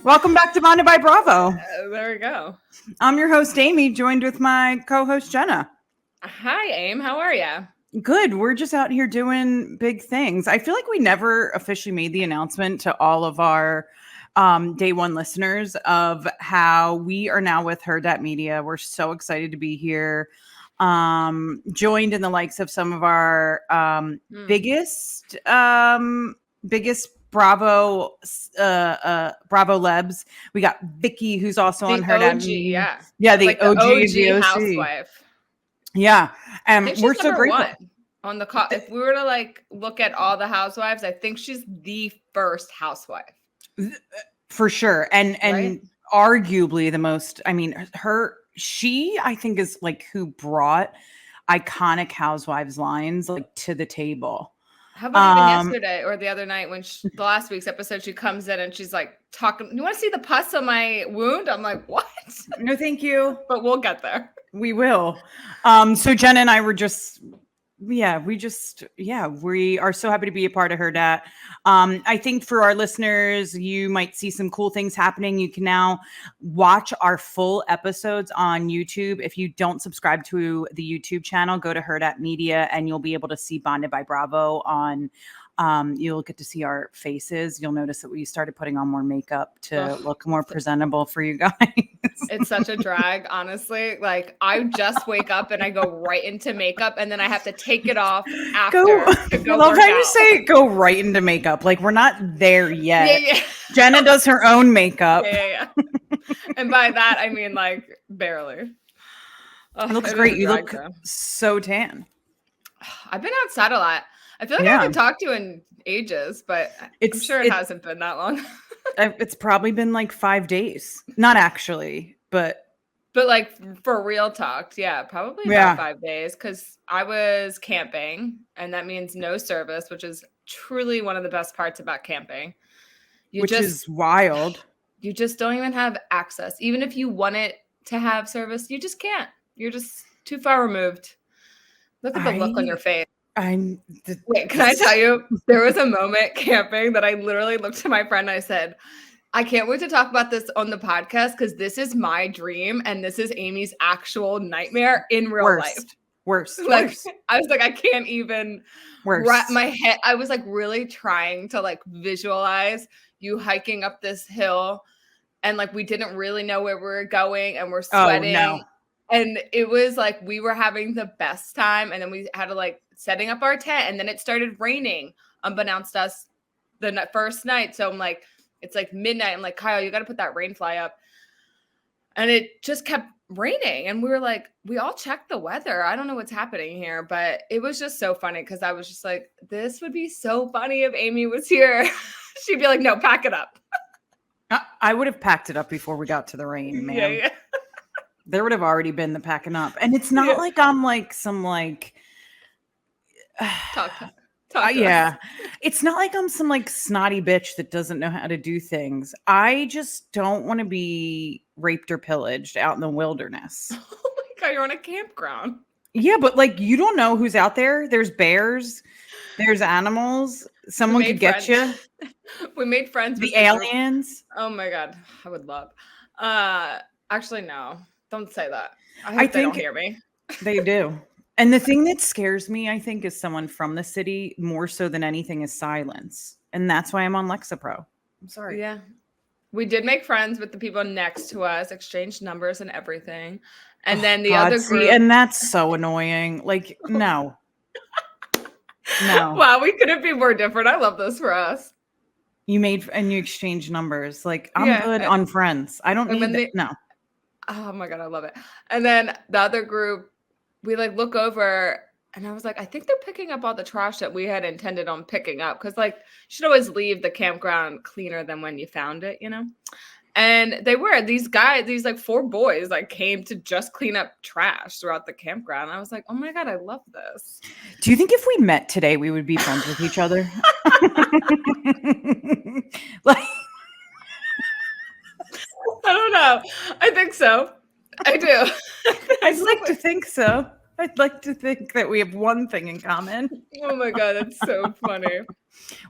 Welcome back to Bonded by Bravo. There we go. I'm your host, Amy, joined with my co-host, Jenna. Hi, Aim. How are you? Good. We're just out here doing big things. I feel like we never officially made the announcement to all of our day one listeners of how we are now with Hurrdat Media. We're so excited to be here. Joined in the likes of some of our biggest Bravo Lebs. We got Vicky, who's also on Hurrdat Media. Yeah, the like OG the housewife. Yeah, we're so grateful. On the if we were to like look at all the housewives, I think she's the first housewife for sure, and right? arguably the most. I mean, she I think is like who brought iconic housewives lines like to the table. How about even yesterday or the other night when the last week's episode, she comes in and she's like talking, you want to see the pus on my wound? I'm like, what? No, thank you. But we'll get there. We will. So Jenna and I were we are so happy to be a part of Hurrdat. I think for our listeners, you might see some cool things happening. You can now watch our full episodes on YouTube. If you don't subscribe to the YouTube channel, go to Hurrdat Media and you'll be able to see Bonded by Bravo on. You'll get to see our faces. You'll notice that we started putting on more makeup to look more presentable for you guys. It's such a drag, honestly. Like I just wake up and I go right into makeup and then I have to take it off after. I love how you say go right into makeup. Like we're not there yet. Yeah. Jenna does her own makeup. Yeah. And by that, I mean like barely. It looks great. You look so tan. I've been outside a lot. I feel like I haven't talked to you in ages, but I'm sure it hasn't been that long. It's probably been like 5 days. Not actually, but like for real talk, yeah, probably about 5 days because I was camping and that means no service, which is truly one of the best parts about camping. Which is wild. You just don't even have access. Even if you want it to have service, you just can't. You're just too far removed. Look at the look on your face. Wait, can I tell you? There was a moment camping that I literally looked to my friend and I said, I can't wait to talk about this on the podcast because this is my dream and this is Amy's actual nightmare in real life. Worse. I was like, I can't even wrap my head. I was like really trying to like visualize you hiking up this hill and like we didn't really know where we were going and we're sweating. Oh, no. And it was like we were having the best time and then we had to like setting up our tent and then it started raining unbeknownst to us the first night. So I'm like, it's like midnight. I'm like, Kyle, you got to put that rain fly up. And it just kept raining. And we were like, we all checked the weather. I don't know what's happening here, but it was just so funny. Cause I was just like, this would be so funny if Amy was here. She'd be like, no, pack it up. I would have packed it up before we got to the rain, man. Yeah. There would have already been the packing up. And it's not like I'm like some like talk to us. It's not like I'm some like snotty bitch that doesn't know how to do things. I just don't want to be raped or pillaged out in the wilderness. Oh my God, you're on a campground. Yeah, but like you don't know who's out there. There's bears, there's animals. Someone could get you. We made friends with the aliens. Oh my God, I would love. Actually, no, don't say that. I think they don't hear me. They do. And the thing that scares me, I think, is someone from the city more so than anything is silence. And that's why I'm on Lexapro. I'm sorry. Yeah. We did make friends with the people next to us, exchanged numbers and everything. And then the other group. And that's so annoying. Like, no. No. Wow, we couldn't be more different. I love this for us. You exchanged numbers. Like, I'm good on friends. I don't need that. No. Oh my God, I love it. And then the other group, we like look over and I was like, I think they're picking up all the trash that we had intended on picking up. Cause like you should always leave the campground cleaner than when you found it, you know? And they were these guys, these like 4 boys like came to just clean up trash throughout the campground. I was like, oh my God, I love this. Do you think if we met today, we would be friends with each other? Like, I don't know. I think so. I do. It's like to think so. I'd like to think that we have one thing in common. Oh my God, that's so funny.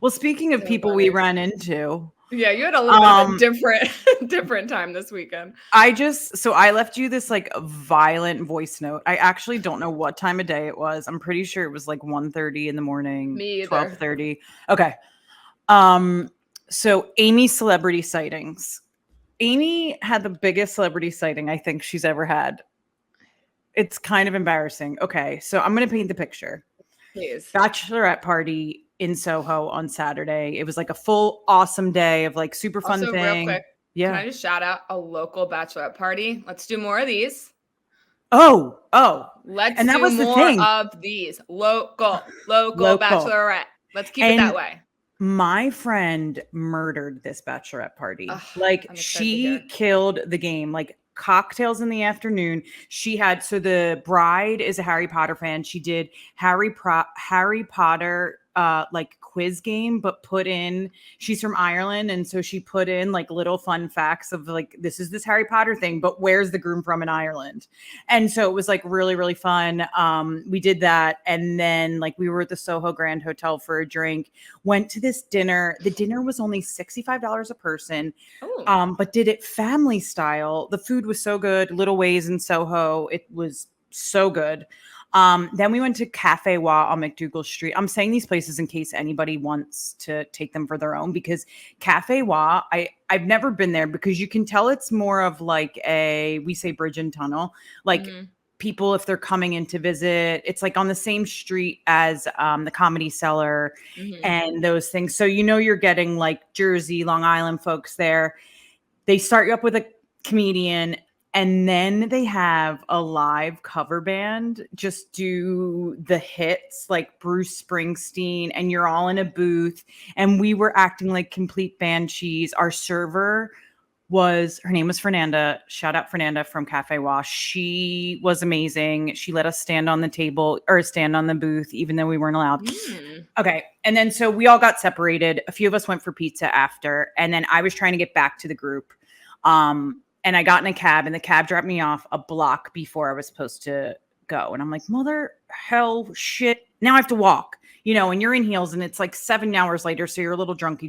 Well, speaking of people we ran into. Yeah, you had a little bit of a different time this weekend. I left you this like violent voice note. I actually don't know what time of day it was. I'm pretty sure it was like 1:30 in the morning. Me either. 12:30. Okay. So Amy's celebrity sightings. Amy had the biggest celebrity sighting I think she's ever had. It's kind of embarrassing. Okay, so I'm going to paint the picture. Please. Bachelorette party in SoHo on Saturday. It was like a full awesome day of like super fun also, thing. Real quick, can I just shout out a local bachelorette party? Let's do more of these. Oh. Let's do more of these. Local bachelorette. Let's keep it that way. My friend murdered this bachelorette party. Like she killed the game. Like cocktails in the afternoon. So the bride is a Harry Potter fan. She did Harry Potter like quiz game, but she's from Ireland, and so she put in like little fun facts of like this Harry Potter thing, but where's the groom from in Ireland? And so it was like really, really fun. We did that, and then like we were at the Soho Grand Hotel for a drink, went to this dinner. The dinner was only $65 a person, but did it family style. The food was so good. Little Ways in Soho, it was so good. Then we went to Cafe Wa on McDougal Street. I'm saying these places in case anybody wants to take them for their own, because Cafe Wa, I've never been there because you can tell it's more of like we say bridge and tunnel, like people, if they're coming in to visit, it's like on the same street as the Comedy Cellar and those things. So, you're getting like Jersey, Long Island folks there. They start you up with a comedian, and then they have a live cover band just do the hits like Bruce Springsteen, and you're all in a booth. And we were acting like complete banshees. Our server her name was Fernanda. Shout out Fernanda from Cafe Wash. She was amazing. She let us stand on the table or stand on the booth, even though we weren't allowed. Okay. And then so we all got separated. A few of us went for pizza after. And then I was trying to get back to the group. And I got in a cab, and the cab dropped me off a block before I was supposed to go. And I'm like, mother hell shit. Now I have to walk, and you're in heels, and it's like 7 hours later. So you're a little drunk.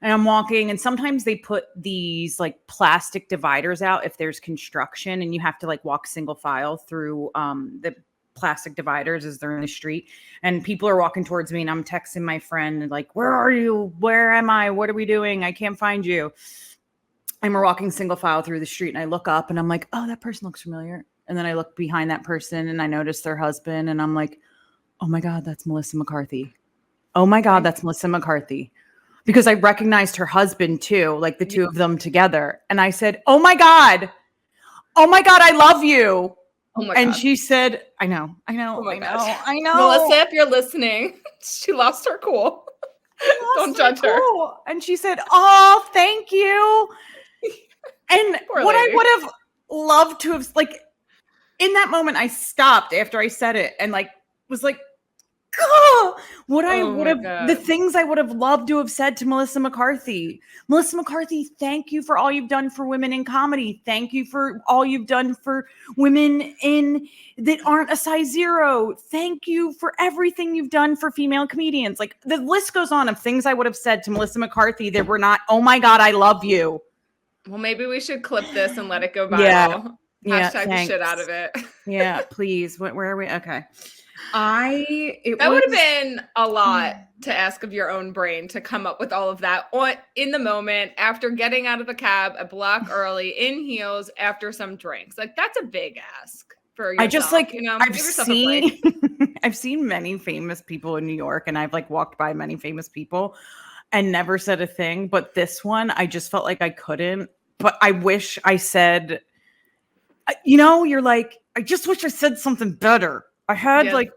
And I'm walking, and sometimes they put these like plastic dividers out if there's construction, and you have to like walk single file through the plastic dividers as they're in the street. And people are walking towards me, and I'm texting my friend and like, where are you? Where am I? What are we doing? I can't find you. And we're walking single file through the street, and I look up, and I'm like, oh, that person looks familiar. And then I look behind that person, and I notice their husband, and I'm like, oh my God, that's Melissa McCarthy. Oh my God, that's Melissa McCarthy. Because I recognized her husband too, like the two of them together. And I said, oh my God, I love you. Oh my and God. She said, I know. Oh my gosh. I know. Melissa, if you're listening, she lost her cool. Don't judge her. And she said, oh, thank you. And what I would have loved to have, like, in that moment, I stopped after I said it and like was like, oh, the things I would have loved to have said to Melissa McCarthy. Melissa McCarthy, thank you for all you've done for women in comedy. Thank you for all you've done for women that aren't a size zero. Thank you for everything you've done for female comedians. Like the list goes on of things I would have said to Melissa McCarthy that were not, oh my God, I love you. Well, maybe we should clip this and let it go viral. Yeah. Hashtag the shit out of it. Yeah, please. Where are we? Okay. That would have been a lot to ask of your own brain to come up with all of that in the moment after getting out of the cab a block early in heels after some drinks. Like that's a big ask for yourself. I just like, I've seen many famous people in New York, and I've like walked by many famous people and never said a thing. But this one, I just felt like I couldn't. But I wish I said, you're like, I just wish I said something better. I had like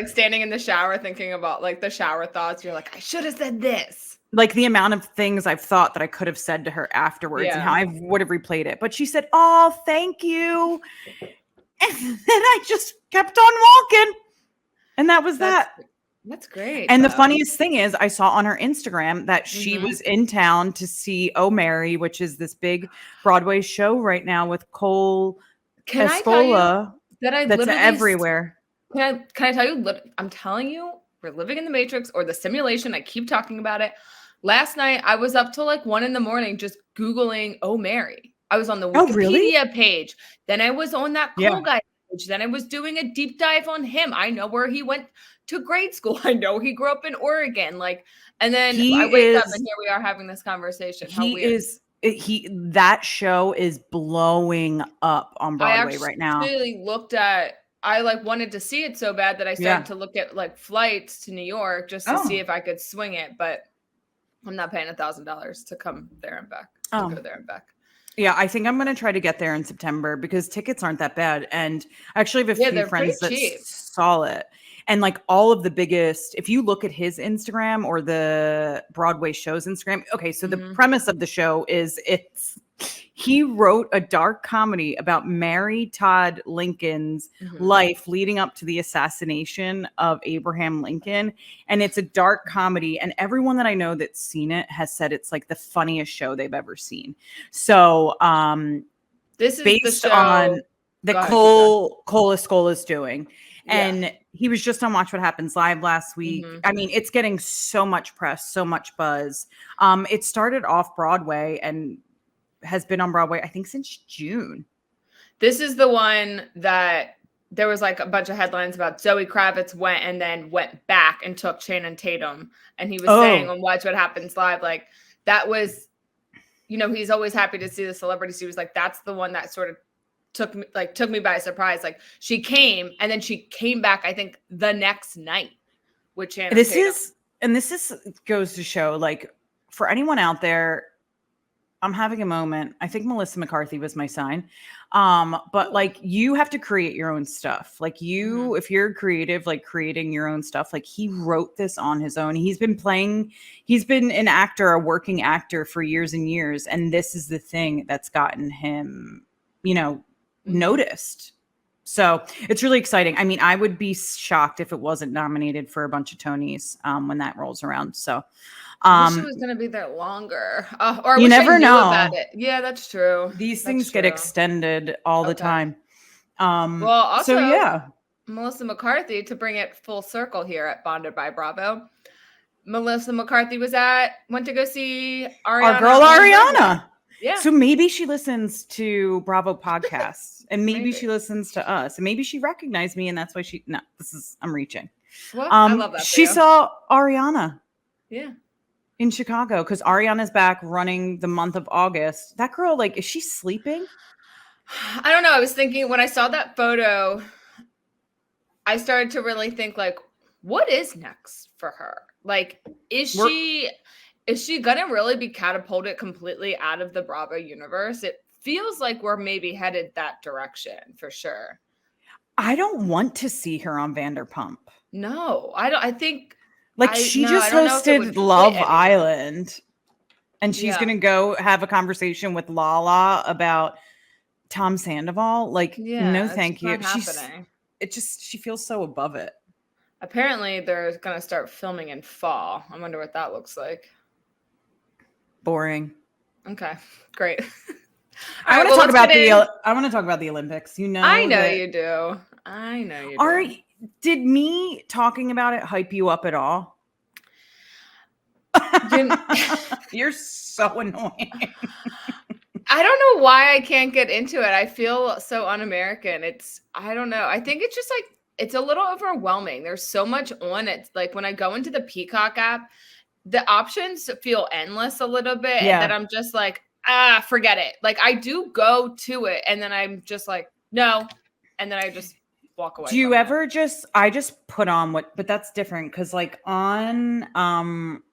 standing in the shower thinking about like the shower thoughts. You're like, I should have said this. Like the amount of things I've thought that I could have said to her afterwards and how I would have replayed it. But she said, oh, thank you. And then I just kept on walking. And that was that. That's great. And the funniest thing is I saw on her Instagram that she was in town to see Oh Mary, which is this big Broadway show right now with Cole Can I tell you that I that's literally everywhere. Can I tell you? I'm telling you, we're living in the Matrix or the simulation. I keep talking about it. Last night, I was up till like 1 a.m. just Googling "Oh Mary." I was on the Wikipedia page. Then I was on that Cole guy page. Then I was doing a deep dive on him. I know where he went to grade school. I know he grew up in Oregon. And then I wake up and here we are having this conversation. How weird. That show is blowing up on Broadway right now. I wanted to see it so bad that I started to look at like flights to New York just to see if I could swing it, but I'm not paying $1,000 to come there and back. To go there and back. Yeah, I think I'm going to try to get there in September because tickets aren't that bad. And I actually have a few friends that saw it. And like all of the biggest, if you look at his Instagram or the Broadway show's Instagram, okay, so the premise of the show is he wrote a dark comedy about Mary Todd Lincoln's life leading up to the assassination of Abraham Lincoln. And it's a dark comedy. And everyone that I know that's seen it has said it's like the funniest show they've ever seen. So this is based on the Cole Escola's doing. And he was just on Watch What Happens Live last week. I mean, it's getting so much press, so much buzz. It started off Broadway and has been on Broadway, I think, since June. This is the one that there was like a bunch of headlines about Zoe Kravitz went back and took Shannon Tatum. And he was saying on Watch What Happens Live, like that was, he's always happy to see the celebrities. He was like, that's the one that sort of took me by surprise. Like she came and then she came back, I think the next night with Shannon Tatum. This goes to show, like, for anyone out there, I'm having a moment. I think Melissa McCarthy was my sign. But like you have to create your own stuff. Like if you're creative, like creating your own stuff, like he wrote this on his own. He's been an actor, a working actor for years and years. And this is the thing that's gotten him, noticed. So it's really exciting. I mean, I would be shocked if it wasn't nominated for a bunch of Tonys when that rolls around. So I wish it was going to be there longer. Or you never know about it. Yeah, that's true. These things get extended all the time. Well, also, Melissa McCarthy, to bring it full circle here at Bonded by Bravo, Melissa McCarthy went to go see Ariana. Our girl Ariana. Yeah. So maybe she listens to Bravo podcasts and maybe she listens to us and maybe she recognized me and that's why I'm reaching. Well, I love that. She saw Ariana. Yeah. In Chicago because Ariana's back running the month of August. That girl, like, is she sleeping? I don't know. I was thinking when I saw that photo, I started to really think like, what is next for her? Like, is she gonna really be catapulted completely out of the Bravo universe? It feels like we're maybe headed that direction for sure. I don't want to see her on Vanderpump. No, I don't. I think she just hosted Love Island and she's going to go have a conversation with Lala about Tom Sandoval. Like, no, thank you. She feels so above it. Apparently they're going to start filming in fall. I wonder what that looks like. Boring. Okay, great. I want to talk about the Olympics. I know you do. Did me talking about it hype you up at all? You're so annoying. I don't know why I can't get into it. I feel so un-American. I don't know. I think it's just like, it's a little overwhelming. There's so much on it. Like when I go into the Peacock app, the options feel endless a little bit. Yeah. And then I'm just like, forget it. Like I do go to it and then I'm just like, no. And then I just walk away. Do you ever I just put on but that's different because like on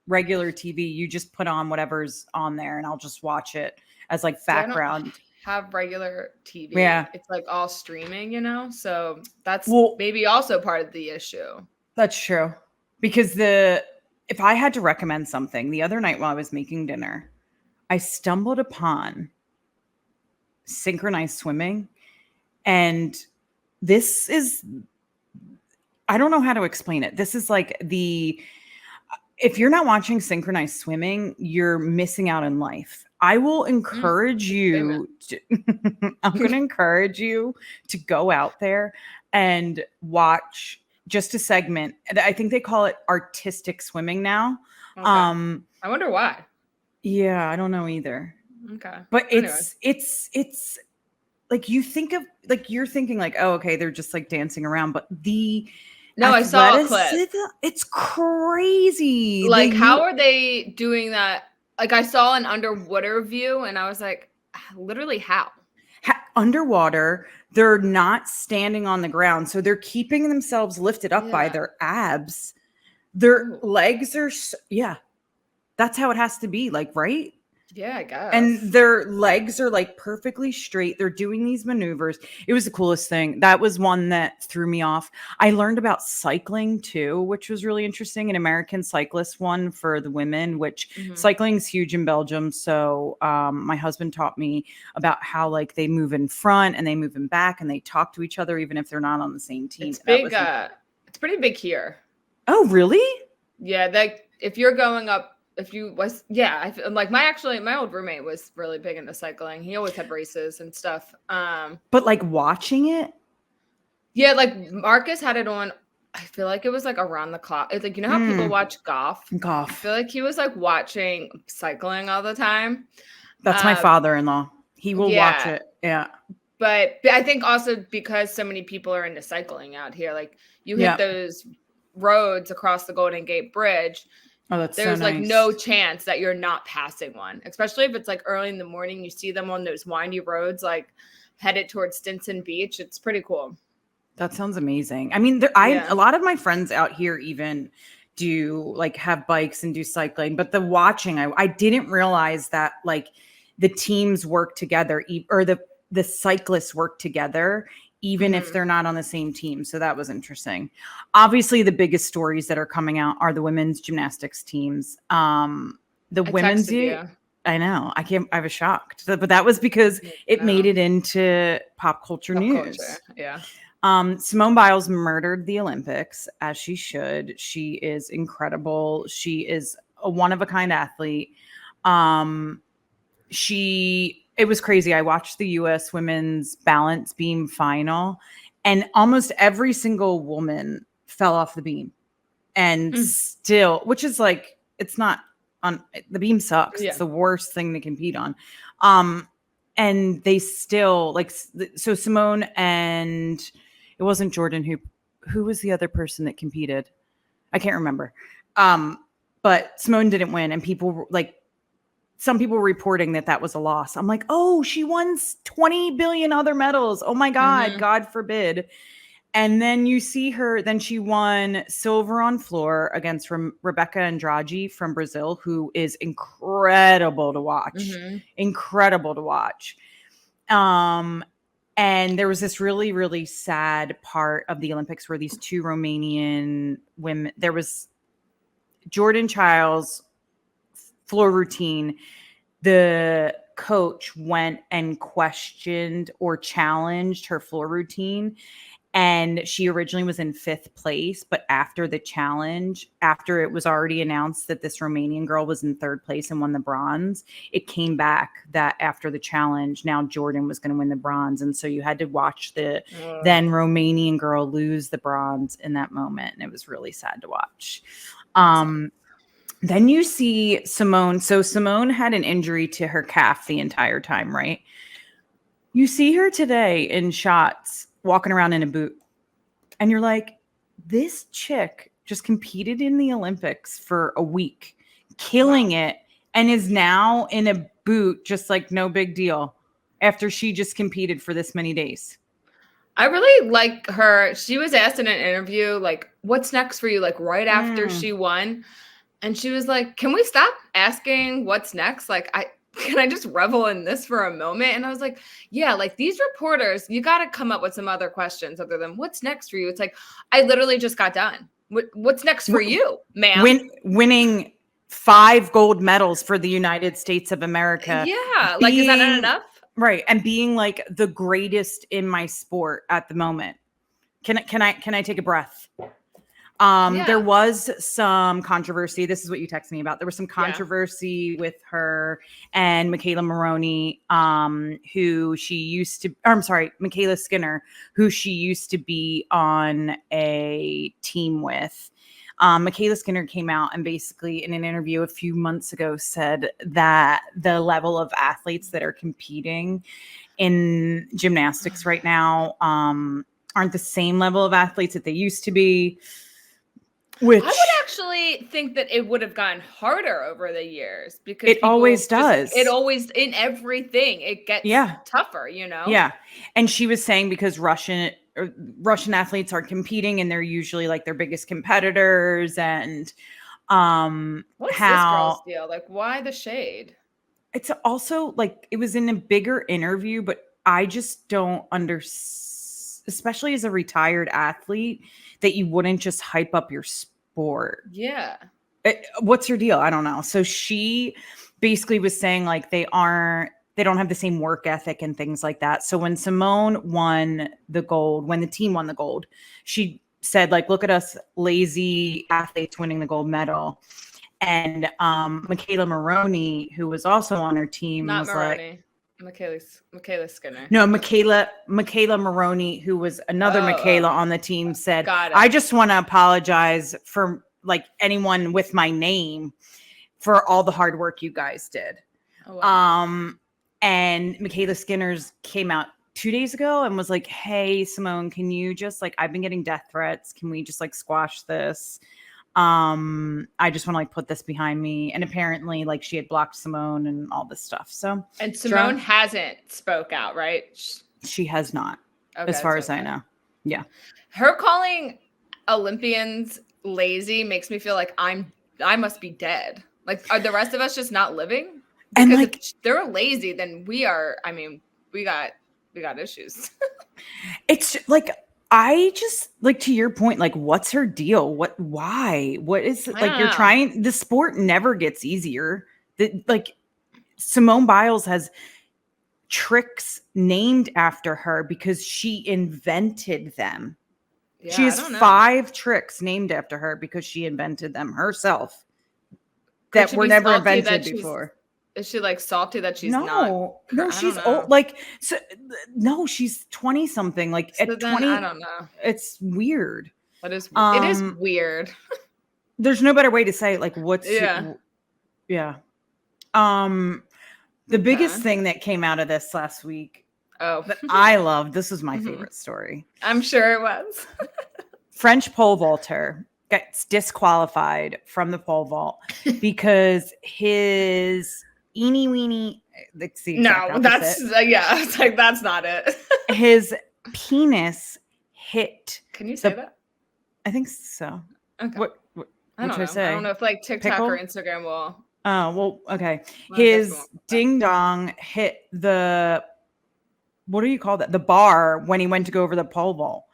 regular TV, you just put on whatever's on there and I'll just watch it as like background. I don't have regular TV. Yeah. It's like all streaming, so that's maybe also part of the issue. That's true. Because if I had to recommend something the other night while I was making dinner, I stumbled upon synchronized swimming and this is, I don't know how to explain it. This is like if you're not watching synchronized swimming, you're missing out in life. I will encourage you I'm going to encourage you to go out there and watch just a segment. I think they call it artistic swimming now. Okay. I wonder why. Yeah, I don't know either. Okay. But it's like you think of like you're thinking like, oh, okay, they're just like dancing around, but I saw a clip. It's crazy. Like, how are they doing that? Like, I saw an underwater view, and I was like, literally, how? Underwater, they're not standing on the ground, so they're keeping themselves lifted up by their abs. Their legs are, that's how it has to be, like, right? Yeah, I guess. And their legs are like perfectly straight. They're doing these maneuvers. It was the coolest thing. That was one that threw me off. I learned about cycling too, which was really interesting. An American cyclist one for the women, which cycling is huge in Belgium. So my husband taught me about how like they move in front and they move in back and they talk to each other even if they're not on the same team. It's big. It's pretty big here. Oh, really? Yeah. Like if you're going up, like my old roommate was really big into cycling. He always had races and stuff. But like watching it? Yeah, like Marcus had it on. I feel like it was like around the clock. It's like, you know how people watch golf? I feel like he was like watching cycling all the time. That's my father-in-law. He will watch it. Yeah. But I think also because so many people are into cycling out here, like you hit those roads across the Golden Gate Bridge. Oh, that's There's so like nice. no chance that you're not passing one, especially if it's like early in the morning. You see them on those windy roads, like headed towards Stinson Beach. It's pretty cool. That sounds amazing. I mean, a lot of my friends out here even do like have bikes and do cycling, but the watching, I didn't realize that like the teams work together or the cyclists work together even if they're not on the same team. So that was interesting. Obviously, the biggest stories that are coming out are the women's gymnastics teams. The women's, I know, I was shocked, but that was because it made it into pop culture news. Yeah. Simone Biles murdered the Olympics as she should. She is incredible. She is a one-of-a-kind athlete. It was crazy. I watched the U.S. women's balance beam final, and almost every single woman fell off the beam. And still, which is like, it's not on the beam sucks. It's the worst thing to compete on. And they still like, so Simone and it wasn't Jordan who was the other person that competed? I can't remember. But Simone didn't win, and people like, some people were reporting that was a loss. I'm like, oh, she won 20 billion other medals. Oh my God, God forbid. And then you see her, then she won silver on floor against Rebecca Andrade from Brazil, who is incredible to watch. Incredible to watch. And there was this really, really sad part of the Olympics where these two Romanian women, there was Jordan Childs' floor routine. The coach went and questioned or challenged her floor routine. And she originally was in 5th place, but after the challenge, after it was already announced that this Romanian girl was in 3rd place and won the bronze, it came back that after the challenge, now Jordan was going to win the bronze. And so you had to watch the then Romanian girl lose the bronze in that moment. And it was really sad to watch. Then you see Simone. So Simone had an injury to her calf the entire time, right? You see her today in shots walking around in a boot. And you're like, this chick just competed in the Olympics for a week, killing it, and is now in a boot, just like no big deal after she just competed for this many days. I really like her. She was asked in an interview, like, what's next for you? Like right after she won. And she was like, can we stop asking what's next? Like, can I just revel in this for a moment? And I was like, yeah, like these reporters, you got to come up with some other questions other than what's next for you. It's like, I literally just got done. What's next for you, ma'am? Winning 5 gold medals for the United States of America. Yeah. Like, is that not enough? Right. And being like the greatest in my sport at the moment. Can I take a breath? There was some controversy. This is what you texted me about. There was some controversy with her and Michaela Maroney, who she used to, or I'm sorry, Michaela Skinner, who she used to be on a team with. Michaela Skinner came out and basically in an interview a few months ago said that the level of athletes that are competing in gymnastics right now aren't the same level of athletes that they used to be. Which I would actually think that it would have gotten harder over the years because it always does. It always, in everything, it gets tougher, you know? Yeah. And she was saying because Russian athletes are competing and they're usually like their biggest competitors. And what's this girl's deal? Like, why the shade? It's also like it was in a bigger interview, but I just don't understand, especially as a retired athlete, that you wouldn't just hype up your sport. Yeah. What's your deal? I don't know. So she basically was saying like they don't have the same work ethic and things like that. So when Simone won the gold, when the team won the gold, she said like, look at us lazy athletes winning the gold medal. And Michaela Maroney, who was also on her team, Not was Maroney. like, Michaela Skinner. No, Michaela Maroney, who was another Michaela on the team, said, I just want to apologize for like anyone with my name for all the hard work you guys did. Oh, wow. And Michaela Skinner's came out 2 days ago and was like, hey, Simone, can you just like, I've been getting death threats. Can we just like squash this? I just want to like put this behind me. And apparently like she had blocked Simone and all this stuff. So, and Simone hasn't spoke out, right? She has not, as far as I know. Yeah. Her calling Olympians lazy makes me feel like I must be dead. Like, are the rest of us just not living? Because and like, if they're lazy, then we are, I mean, we got issues. It's like, I just like, to your point, like, what's her deal? Why? What is it? Like, you're trying, the sport never gets easier. Like, Simone Biles has tricks named after her because she invented them. Yeah, she has 5 tricks named after her because she invented them herself that were never invented before. Is she like salty that she's not? No, she's old. Like, so, no, she's 20 something. Like so at 20, I don't know. It's weird. It is weird. There's no better way to say it. Like, what's The biggest thing that came out of this last week. That I loved. This was my favorite story. I'm sure it was. French pole vaulter gets disqualified from the pole vault because his eeny weeny. No, that's it's like that's not it. His penis hit. Can you say that? I think so. Okay. What I don't know. say? I don't know if like TikTok or Instagram will. Oh well, okay. His ding dong hit the. What do you call that? The bar when he went to go over the pole vault.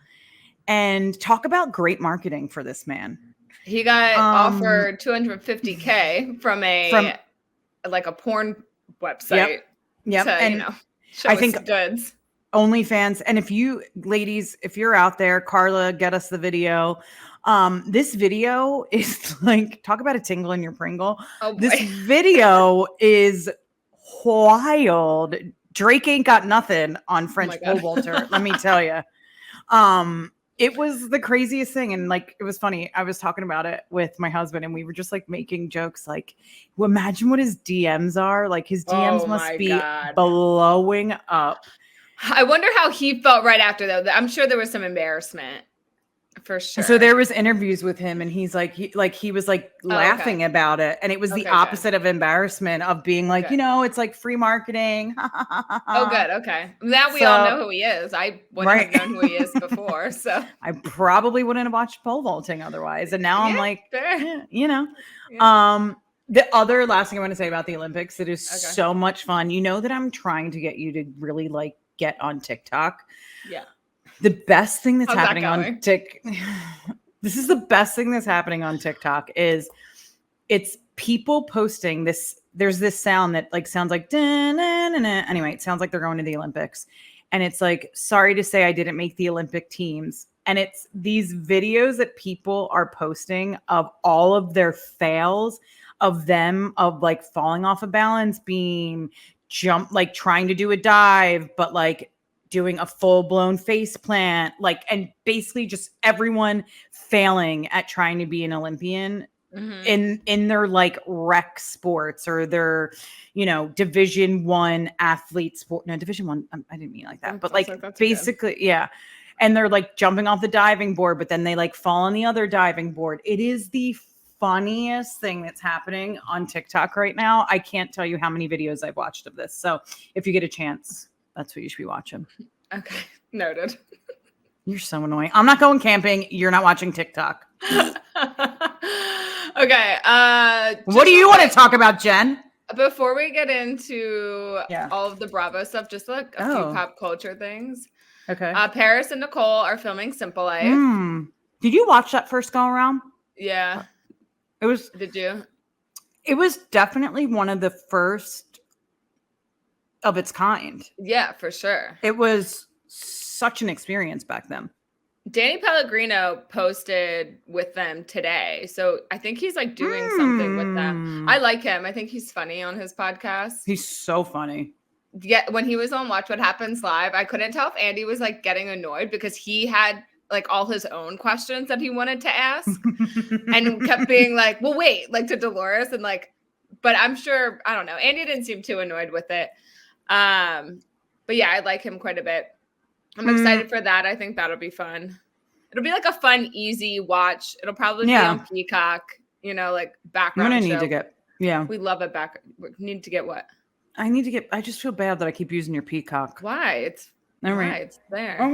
And talk about great marketing for this man. He got offered $250K from a porn website. Yep. To, and show I think goods. OnlyFans. And if you ladies, if you're out there, Carla, get us the video. This video is like, talk about a tingle in your Pringle. Oh boy. This video is wild. Drake ain't got nothing on French pole vaulter. Let me tell you. It was the craziest thing. And like, it was funny. I was talking about it with my husband and we were just like making jokes. Like, well, imagine what his DMs are. Like his DMs must be blowing up. I wonder how he felt right after though. I'm sure there was some embarrassment for sure. So there was interviews with him and he's like, he was like laughing about it. And it was the opposite of embarrassment of being like, it's like free marketing. Oh, good. Okay. Now we all know who he is. I wouldn't have known who he is before. So I probably wouldn't have watched pole vaulting otherwise. And now I'm like, fair. The other last thing I want to say about the Olympics, it is so much fun. You know that I'm trying to get you to really like get on TikTok. Yeah. The best thing that's happening on this is the best thing that's happening on TikTok is it's people posting this. There's this sound that like sounds like anyway, it sounds like they're going to the Olympics. And it's like, sorry to say I didn't make the Olympic teams. And it's these videos that people are posting of all of their fails of them, of like falling off a balance beam, like trying to do a dive, but like doing a full-blown face plant, like, and basically just everyone failing at trying to be an Olympian in their like rec sports or their, Division 1 athlete sport. No, Division 1. I didn't mean like that, but like basically, yeah. And they're like jumping off the diving board, but then they like fall on the other diving board. It is the funniest thing that's happening on TikTok right now. I can't tell you how many videos I've watched of this. So if you get a chance, that's what you should be watching. Okay. Noted. You're so annoying. I'm not going camping. You're not watching TikTok. Okay. What do you want to talk about, Jen? Before we get into all of the Bravo stuff, just like a few pop culture things. Okay. Paris and Nicole are filming Simple Life. Did you watch that first go around? Yeah. Did you? It was definitely one of the first of its kind. Yeah, for sure. It was such an experience back then. Danny Pellegrino posted with them today. So I think he's like doing something with them. I like him. I think he's funny on his podcast. He's so funny. Yeah, when he was on Watch What Happens Live, I couldn't tell if Andy was like getting annoyed because he had like all his own questions that he wanted to ask and kept being like, well, wait, like to Dolores and like, but I'm sure, I don't know. Andy didn't seem too annoyed with it. But yeah, I like him quite a bit. I'm excited for that. I think that'll be fun. It'll be like a fun, easy watch. It'll probably be on Peacock, like background I'm gonna show. need to get, We love it back. We need to get what? I just feel bad that I keep using your Peacock. Why? It's there. Okay. All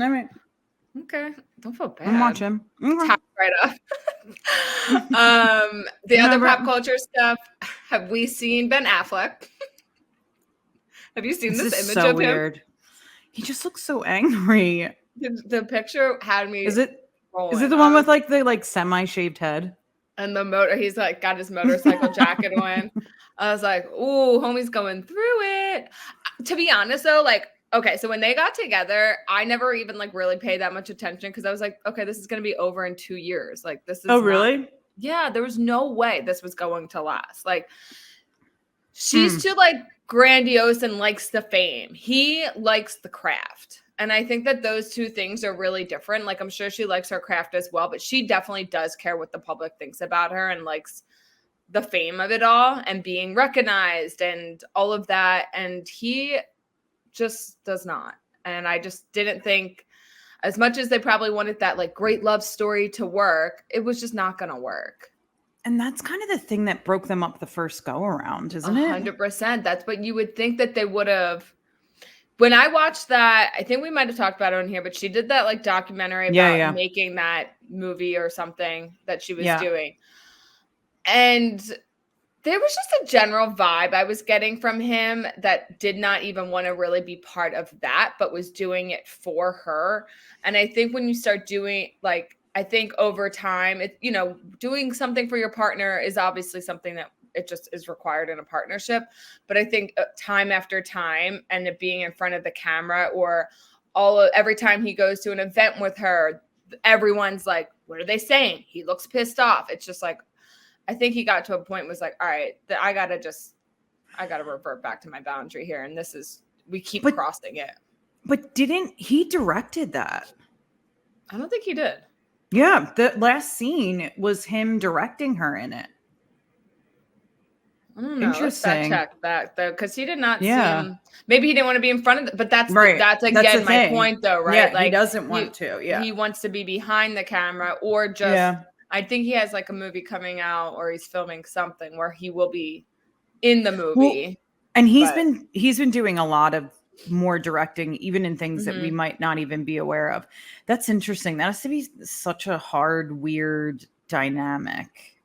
right. Okay. Don't feel bad. I'm watching. Okay. Tap right up. The other pop culture stuff. Have we seen Ben Affleck? Have you seen this image so of weird. him? He just looks so angry. The picture had me. Is it the one with like the like semi-shaved head? And the motor, he's like got his motorcycle jacket on. I was like, ooh, homie's going through it. To be honest though, like, okay, so when they got together, I never even like really paid that much attention because I was like, okay, this is gonna be over in 2 years. Like this is really? Yeah, there was no way this was going to last. Like she's too like grandiose and likes the fame. He likes the craft. And I think that those two things are really different. Like, I'm sure she likes her craft as well, but she definitely does care what the public thinks about her and likes the fame of it all and being recognized and all of that. And he just does not. And I just didn't think, as much as they probably wanted that like great love story to work, it was just not going to work. And that's kind of the thing that broke them up the first go around, isn't it? 100%. That's what you would think that they would have. When I watched that, I think we might have talked about it on here, but she did that like documentary about making that movie or something that she was doing. And there was just a general vibe I was getting from him that did not even want to really be part of that, but was doing it for her. And I think when you start doing like, I think over time, doing something for your partner is obviously something that it just is required in a partnership. But I think time after time and it being in front of the camera or every time he goes to an event with her, everyone's like, what are they saying? He looks pissed off. It's just like, I think he got to a point was like, all right, I got to revert back to my boundary here. And we keep crossing it. But didn't he directed that? I don't think he did. Yeah. The last scene was him directing her in it. I don't know. Interesting. Let's check that though, because he did not seem. Maybe he didn't want to be in front of it, but that's again my point, though, right? Yeah, like he doesn't want to. Yeah, he wants to be behind the camera, or just. Yeah. I think he has like a movie coming out, or he's filming something where he will be in the movie. Well, and he's been doing a lot of more directing, even in things that we might not even be aware of. That's interesting. That has to be such a hard, weird dynamic.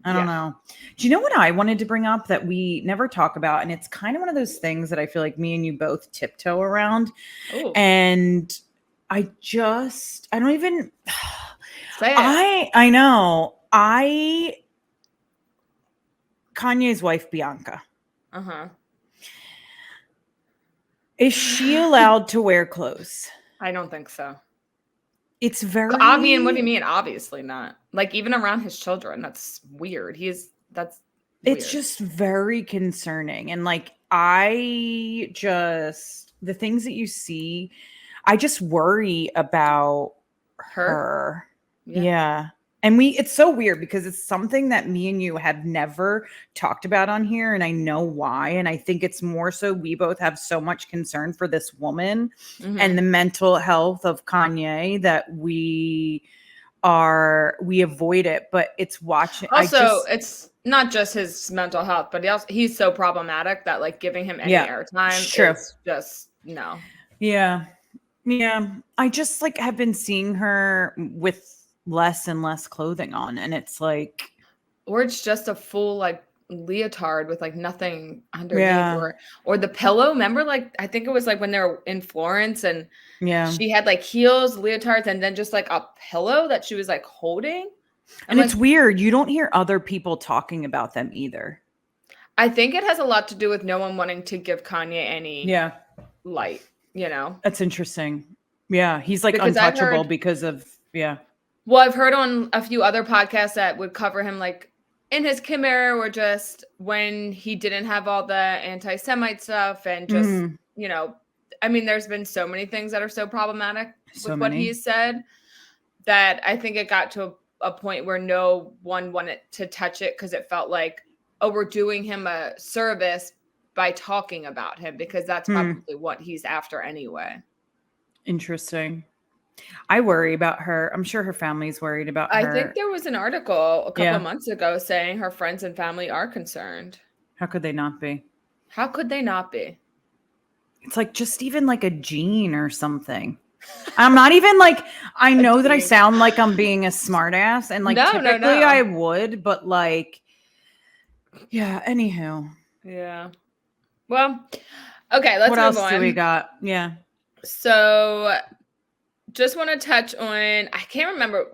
I don't know. Do you know what I wanted to bring up that we never talk about? And it's kind of one of those things that I feel like me and you both tiptoe around. Ooh. And I don't even say it. I know. Kanye's wife, Bianca. Uh-huh. Is she allowed to wear clothes? I don't think so. It's very. I mean, what do you mean? Obviously not. Like even around his children, that's weird. That's. It's Weird. just very concerning, and like the things that you see, I just worry about her. Yeah. And it's so weird because it's something that me and you have never talked about on here. And I know why. And I think it's more so we both have so much concern for this woman and the mental health of Kanye that we avoid it. But it's watching. Also, it's not just his mental health, but he's so problematic that like giving him any airtime is just no. Yeah. Yeah. I just like have been seeing her with less and less clothing on, and it's like, or it's just a full like leotard with like nothing underneath, or the pillow. Remember, like I think it was like when they're in Florence and she had like heels, leotards, and then just like a pillow that she was like holding. And it's weird. You don't hear other people talking about them either. I think it has a lot to do with no one wanting to give Kanye any light, you know? That's interesting. Yeah. He's like untouchable because of, Well, I've heard on a few other podcasts that would cover him like in his Kim era or just when he didn't have all the anti-Semite stuff and just, you know, I mean, there's been so many things that are so problematic with what he's said that I think it got to a point where no one wanted to touch it because it felt like, oh, we're doing him a service by talking about him because that's probably what he's after anyway. Interesting. I worry about her. I'm sure her family's worried about her. I think there was an article a couple of months ago saying her friends and family are concerned. How could they not be? How could they not be? It's like just even like a gene or something. I'm not even like, I know that I sound like I'm being a smartass and like typically I would, but like, anywho. Yeah. Well, okay, let's move on. What else do we got? Yeah. So just want to touch on, I can't remember,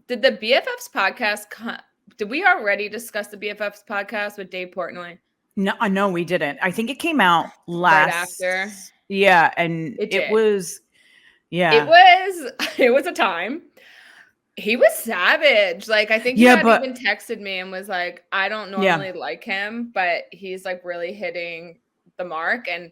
did the BFFs podcast, did we already discuss the BFFs podcast with Dave Portnoy? No, we didn't. I think it came out right after. Yeah, and it was a time. He was savage. Like, I think he had even texted me and was like, I don't normally like him, but he's like really hitting the mark. And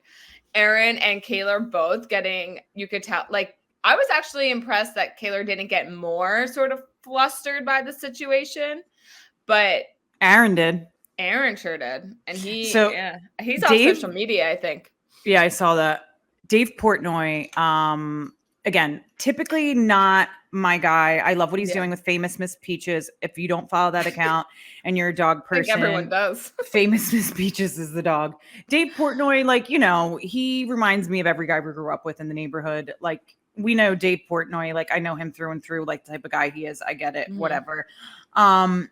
Aaron and Kayla both getting, you could tell, like, I was actually impressed that Kayla didn't get more sort of flustered by the situation, but Aaron did. Aaron sure did. And he's on social media, I think. Yeah, I saw that. Dave Portnoy, again, typically not my guy. I love what he's doing with Famous Miss Peaches. If you don't follow that account and you're a dog person, I think everyone does. Famous Miss Peaches is the dog. Dave Portnoy, like, you know, he reminds me of every guy we grew up with in the neighborhood. Like, we know Dave Portnoy, like I know him through and through, like the type of guy he is. I get it, whatever.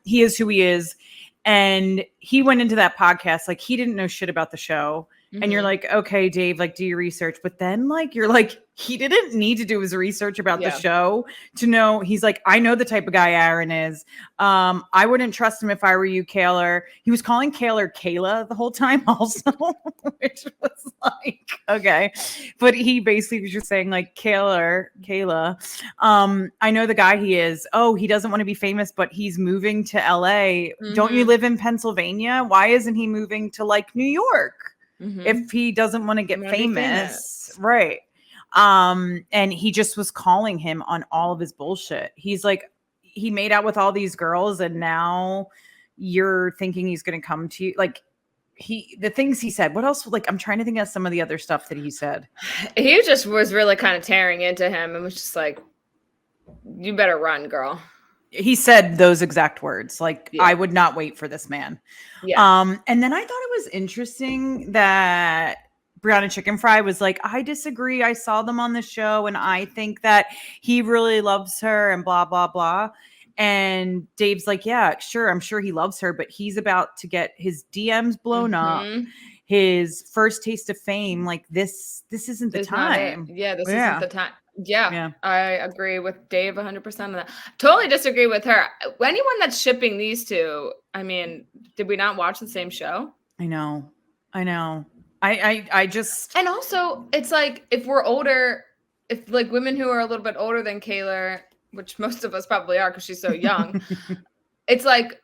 He is who he is. And he went into that podcast like he didn't know shit about the show. And you're like, okay, Dave, like do your research. But then like, you're like, he didn't need to do his research about the show to know. He's like, I know the type of guy Aaron is. I wouldn't trust him if I were you, Kaylor. He was calling Kaylor Kayla the whole time also, which was like, okay. But he basically was just saying like, Kayla, I know the guy he is. Oh, he doesn't want to be famous, but he's moving to LA. Don't you live in Pennsylvania? Why isn't he moving to like New York? If he doesn't want to get famous. Right. And he just was calling him on all of his bullshit. He's like, he made out with all these girls and now you're thinking he's going to come to you. Like the things he said, what else? Like, I'm trying to think of some of the other stuff that he said. He just was really kind of tearing into him and was just like, you better run, girl. He said those exact words. Like, I would not wait for this man. Yeah. And then I thought it was interesting that Brianna Chicken Fry was like, I disagree. I saw them on the show and I think that he really loves her and blah, blah, blah. And Dave's like, yeah, sure. I'm sure he loves her, but he's about to get his DMs blown up. His first taste of fame. Like this isn't the time. Yeah. This isn't the time. Yeah, I agree with Dave 100% on that. Totally disagree with her. Anyone that's shipping these two, I mean, did we not watch the same show? I know. I just, and also it's like, if we're older, if like women who are a little bit older than Kayla, which most of us probably are because she's so young, it's like,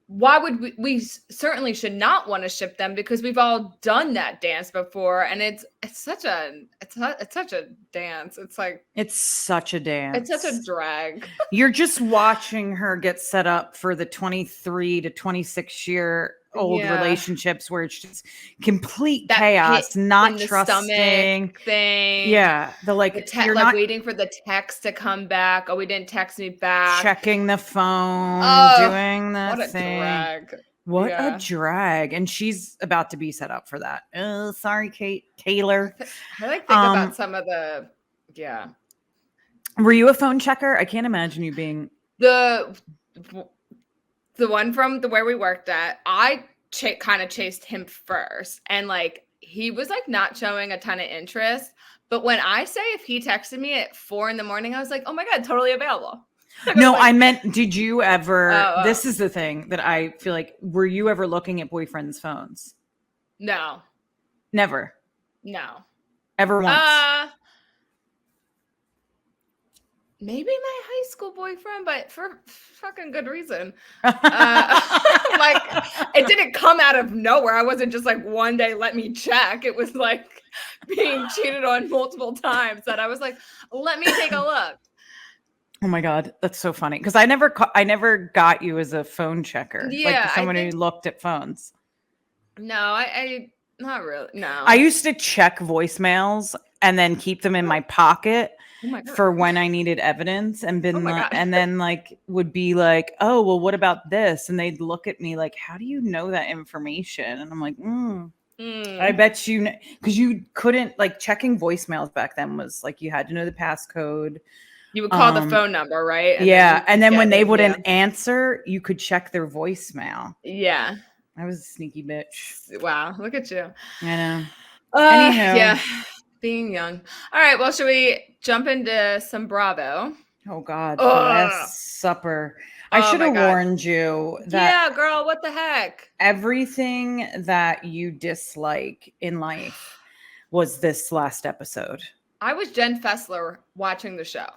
why would we certainly should not want to ship them because we've all done that dance before, and it's such a dance. It's like it's such a dance. It's such a drag. You're just watching her get set up for the 23 to 26 year old relationships where it's just complete that chaos, not trusting thing. Yeah, the like you're not waiting for the text to come back. Oh, we didn't text me back. Checking the phone, doing the what a thing. Drag. What a drag. And she's about to be set up for that. Oh, sorry, Taylor. I like think about some of the Were you a phone checker? I can't imagine you being the one from where we worked at. I kind of chased him first, and like he was like not showing a ton of interest. But when I say if he texted me at 4 a.m, I was like, oh my God, totally available. No, I meant, did you ever, this is the thing that I feel like, were you ever looking at boyfriends' phones? No. Never? No. Ever once? Maybe my high school boyfriend, but for fucking good reason. Like, it didn't come out of nowhere. I wasn't just like, one day, let me check. It was like being cheated on multiple times that I was like, let me take a look. Oh my God, that's so funny. Because I never got you as a phone checker. Yeah, like someone who looked at phones. No, I not really. No. I used to check voicemails and then keep them in my pocket for when I needed evidence, and and then like would be like, oh well, what about this? And they'd look at me like, how do you know that information? And I'm like, I bet you know, because you couldn't like checking voicemails back then was like you had to know the passcode. You would call the phone number, right? And and then when they wouldn't answer, you could check their voicemail. Yeah. I was a sneaky bitch. Wow, look at you. I know. Anyhow. Yeah, being young. All right, well, should we jump into some Bravo? Oh, God. Last Supper. I should have warned you that. Yeah, girl, what the heck? Everything that you dislike in life was this last episode. I was Jen Fessler watching the show.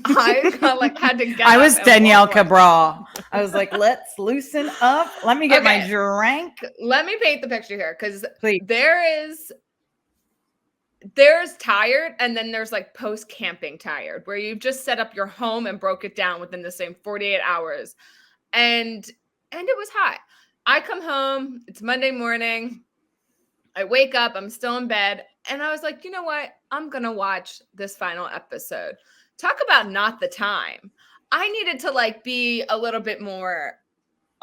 I had to get I was Danielle Cabral. I was like, let's loosen up. Let me get my drink. Let me paint the picture here, because there's tired, and then there's like post-camping tired, where you've just set up your home and broke it down within the same 48 hours. And it was hot. I come home, it's Monday morning. I wake up, I'm still in bed, and I was like, you know what? I'm going to watch this final episode. Talk about not the time. I needed to like be a little bit more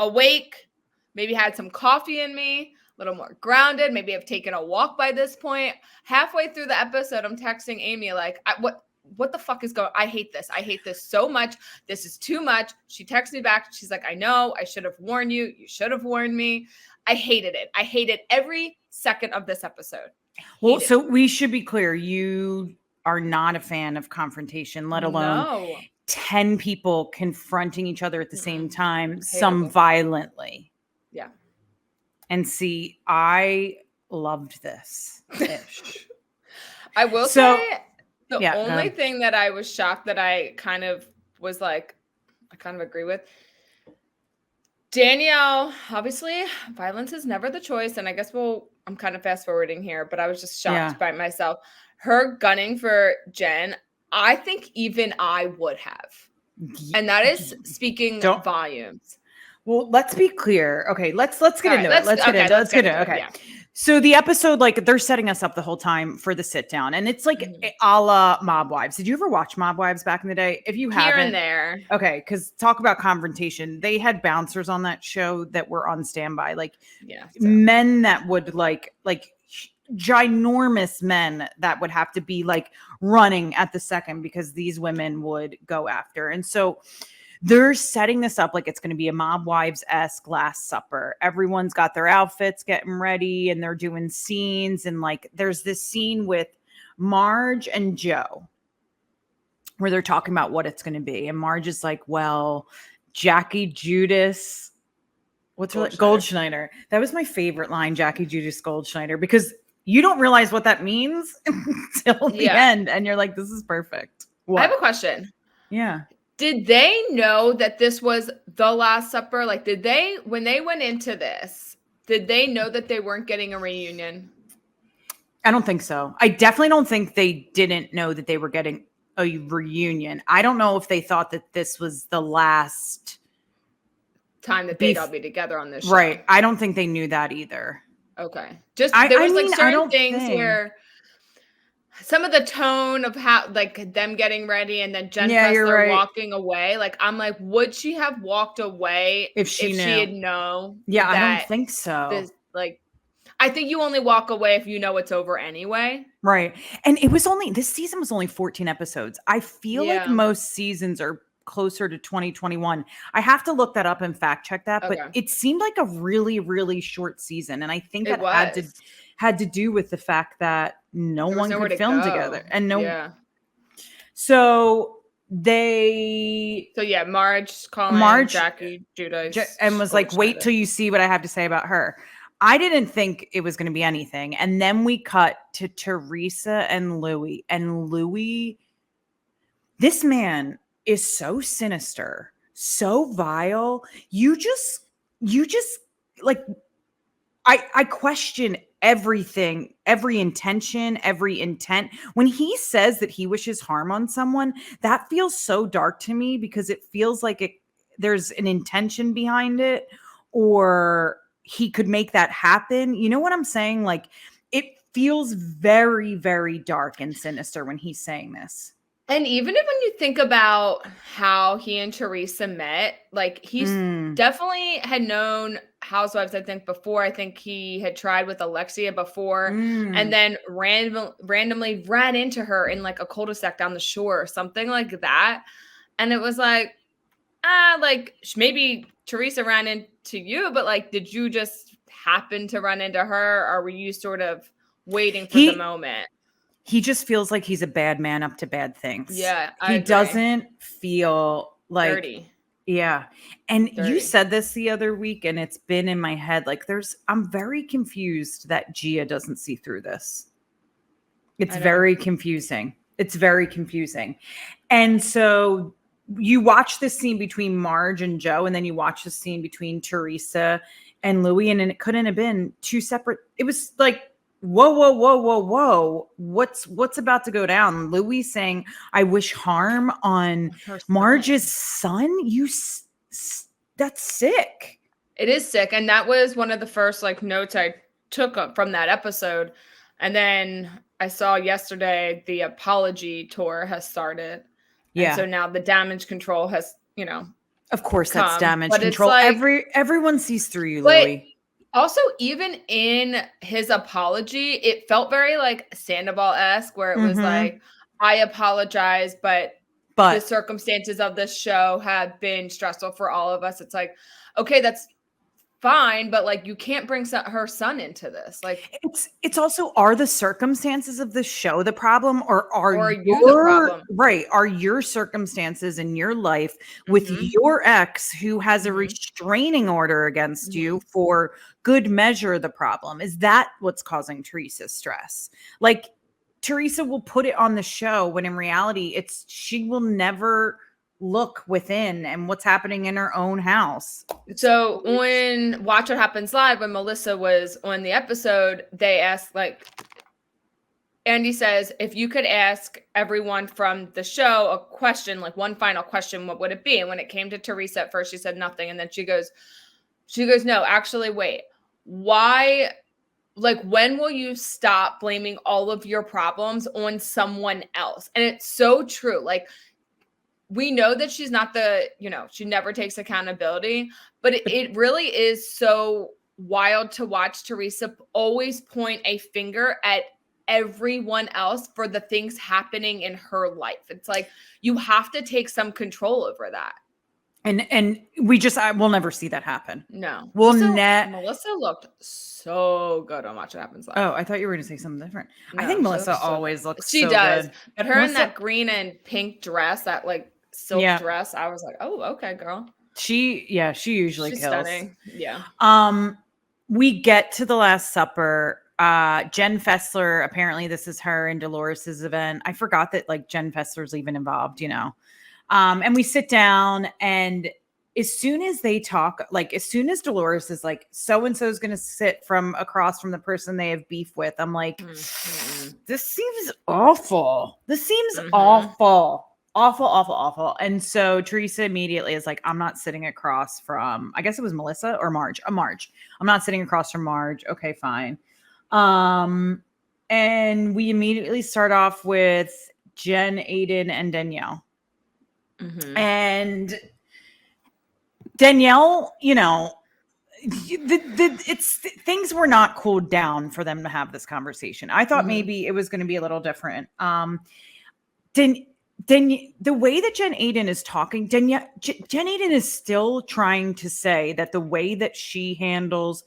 awake, maybe had some coffee in me, a little more grounded. Maybe I've taken a walk by this point. Halfway through the episode, I'm texting Amy like, what the fuck is going on? I hate this. I hate this so much. This is too much. She texts me back. She's like, I know. I should have warned you. You should have warned me. I hated it. I hated every second of this episode. Well, so we should be clear. You are not a fan of confrontation, let alone 10 people confronting each other at the same time, some violently. Yeah. And see, I loved this. I will say the only thing that I was shocked that I kind of was like, I kind of agree with. Danielle, obviously, violence is never the choice. And I guess I'm kind of fast forwarding here, but I was just shocked by myself. Her gunning for Jen, I think even I would have. And that is speaking volumes. Well, let's be clear. Okay, let's get into it. Let's get into it. Okay. Yeah. So the episode, like they're setting us up the whole time for the sit down, and it's like a la Mob Wives. Did you ever watch Mob Wives back in the day? If you haven't, here and there. Okay, because talk about confrontation. They had bouncers on that show that were on standby, like men that would like ginormous men that would have to be like running at the second because these women would go after. And so they're setting this up like it's going to be a Mob Wives-esque Last Supper. Everyone's got their outfits getting ready and they're doing scenes. And like there's this scene with Marge and Joe where they're talking about what it's going to be. And Marge is like, well, Jackie Giudice, what's her Goldschneider. That was my favorite line, Jackie Giudice Goldschneider, because you don't realize what that means until the end. And you're like, this is perfect. What? I have a question. Yeah. Did they know that this was the Last Supper? Like, when they went into this, did they know that they weren't getting a reunion? I don't think so. I definitely don't think they didn't know that they were getting a reunion. I don't know if they thought that this was the last time that they'd all be together on this show. Right. I don't think they knew that either. Okay. Just there was like certain things where some of the tone of how like them getting ready and then Jen Fessler walking away. Like I'm like, would she have walked away if she had known? Yeah, I don't think so. I think you only walk away if you know it's over anyway. Right. And this season was only 14 episodes. I feel like most seasons are closer to 2021. I have to look that up and fact check that, but it seemed like a really, really short season. And I think that had to do with the fact that no one could film together. And So Marge calling Jackie Giudice and was like, wait till you see what I have to say about her. I didn't think it was going to be anything. And then we cut to Teresa and Louis. And Louis, this man is so sinister, so vile. You just like, I question everything, every intention, every intent. When he says that he wishes harm on someone, that feels so dark to me because it feels like there's an intention behind it, or he could make that happen. You know what I'm saying? Like, it feels very, very dark and sinister when he's saying this. And even when you think about how he and Teresa met, like he's definitely had known Housewives, I think, before. I think he had tried with Alexia before and then randomly ran into her in like a cul-de-sac down the shore or something like that. And it was like, like maybe Teresa ran into you, but like, did you just happen to run into her, or were you sort of waiting for the moment? He just feels like he's a bad man up to bad things. Yeah, he doesn't feel like dirty. Yeah, and you said this the other week, and it's been in my head. Like, I'm very confused that Gia doesn't see through this. It's very confusing. It's very confusing, and so you watch this scene between Marge and Joe, and then you watch the scene between Teresa and Louis, and it couldn't have been two separate. It was like, whoa. What's about to go down? Louis saying, I wish harm on Marge's son. That's sick. It is sick. And that was one of the first like notes I took up from that episode. And then I saw yesterday the apology tour has started. Yeah. And so now the damage control has, of course that's damage control. Like, everyone sees through you, Louis. Also, even in his apology, it felt very like Sandoval-esque, where it was like, I apologize, but the circumstances of this show have been stressful for all of us. It's like, okay, that's fine, but like, you can't bring her son into this. Like, it's also, are the circumstances of the show the problem, or are you the problem? Right. Are your circumstances in your life with your ex, who has a restraining order against you, for good measure the problem? Is that what's causing Teresa's stress? Like, Teresa will put it on the show when in reality she will never look within and what's happening in her own house. So when Watch What Happens Live, when Melissa was on the episode, they asked, like, Andy says, if you could ask everyone from the show a question, like one final question, what would it be? And when it came to Teresa at first, she said nothing. And then she goes, no, actually, wait, why? Like, when will you stop blaming all of your problems on someone else? And it's so true. Like, we know that she's not she never takes accountability, but it really is so wild to watch Teresa always point a finger at everyone else for the things happening in her life. It's like, you have to take some control over that. And we'll never see that happen. No. Melissa looked so good on Watch What Happens Live. Oh, I thought you were going to say something different. No, I think Melissa always looks she so does. Good. But her in that green and pink dress, that like silk dress, I was like, oh, okay, girl. She usually kills. Stunning. Yeah. We get to the Last Supper. Jen Fessler, apparently this is her and Dolores's event. I forgot that like Jen Fessler's even involved, and we sit down, and as soon as they talk, like as soon as Dolores is like, so-and-so is going to sit from across from the person they have beef with, I'm like, this seems awful. This seems awful. Awful. And so Teresa immediately is like, I'm not sitting across from, I guess it was Melissa or Marge. Marge. I'm not sitting across from Marge. Okay, fine. And we immediately start off with Jen, Aiden, and Danielle. And Danielle, things were not cooled down for them to have this conversation. I thought maybe it was going to be a little different. Then the way that Jen Aiden is talking, Jen Aiden is still trying to say that the way that she handles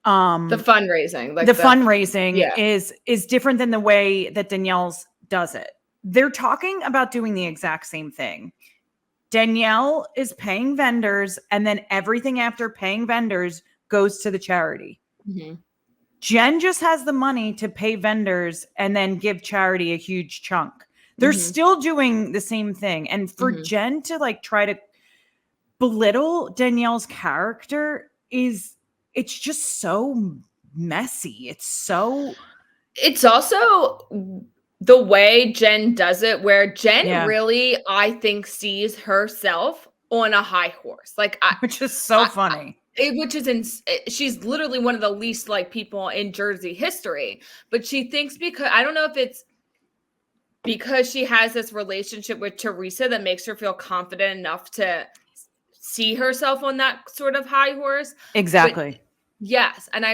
the fundraising, is different than the way that Danielle's does it. They're talking about doing the exact same thing. Danielle is paying vendors, and then everything after paying vendors goes to the charity. Jen just has the money to pay vendors and then give charity a huge chunk. They're still doing the same thing. And for Jen to like try to belittle Danielle's character it's just so messy. It's also the way Jen does it, where Jen really, I think, sees herself on a high horse. Which is so funny. She's literally one of the least like people in Jersey history. But she thinks, because I don't know if it's because she has this relationship with Teresa that makes her feel confident enough to see herself on that sort of high horse. Exactly. But, yes. And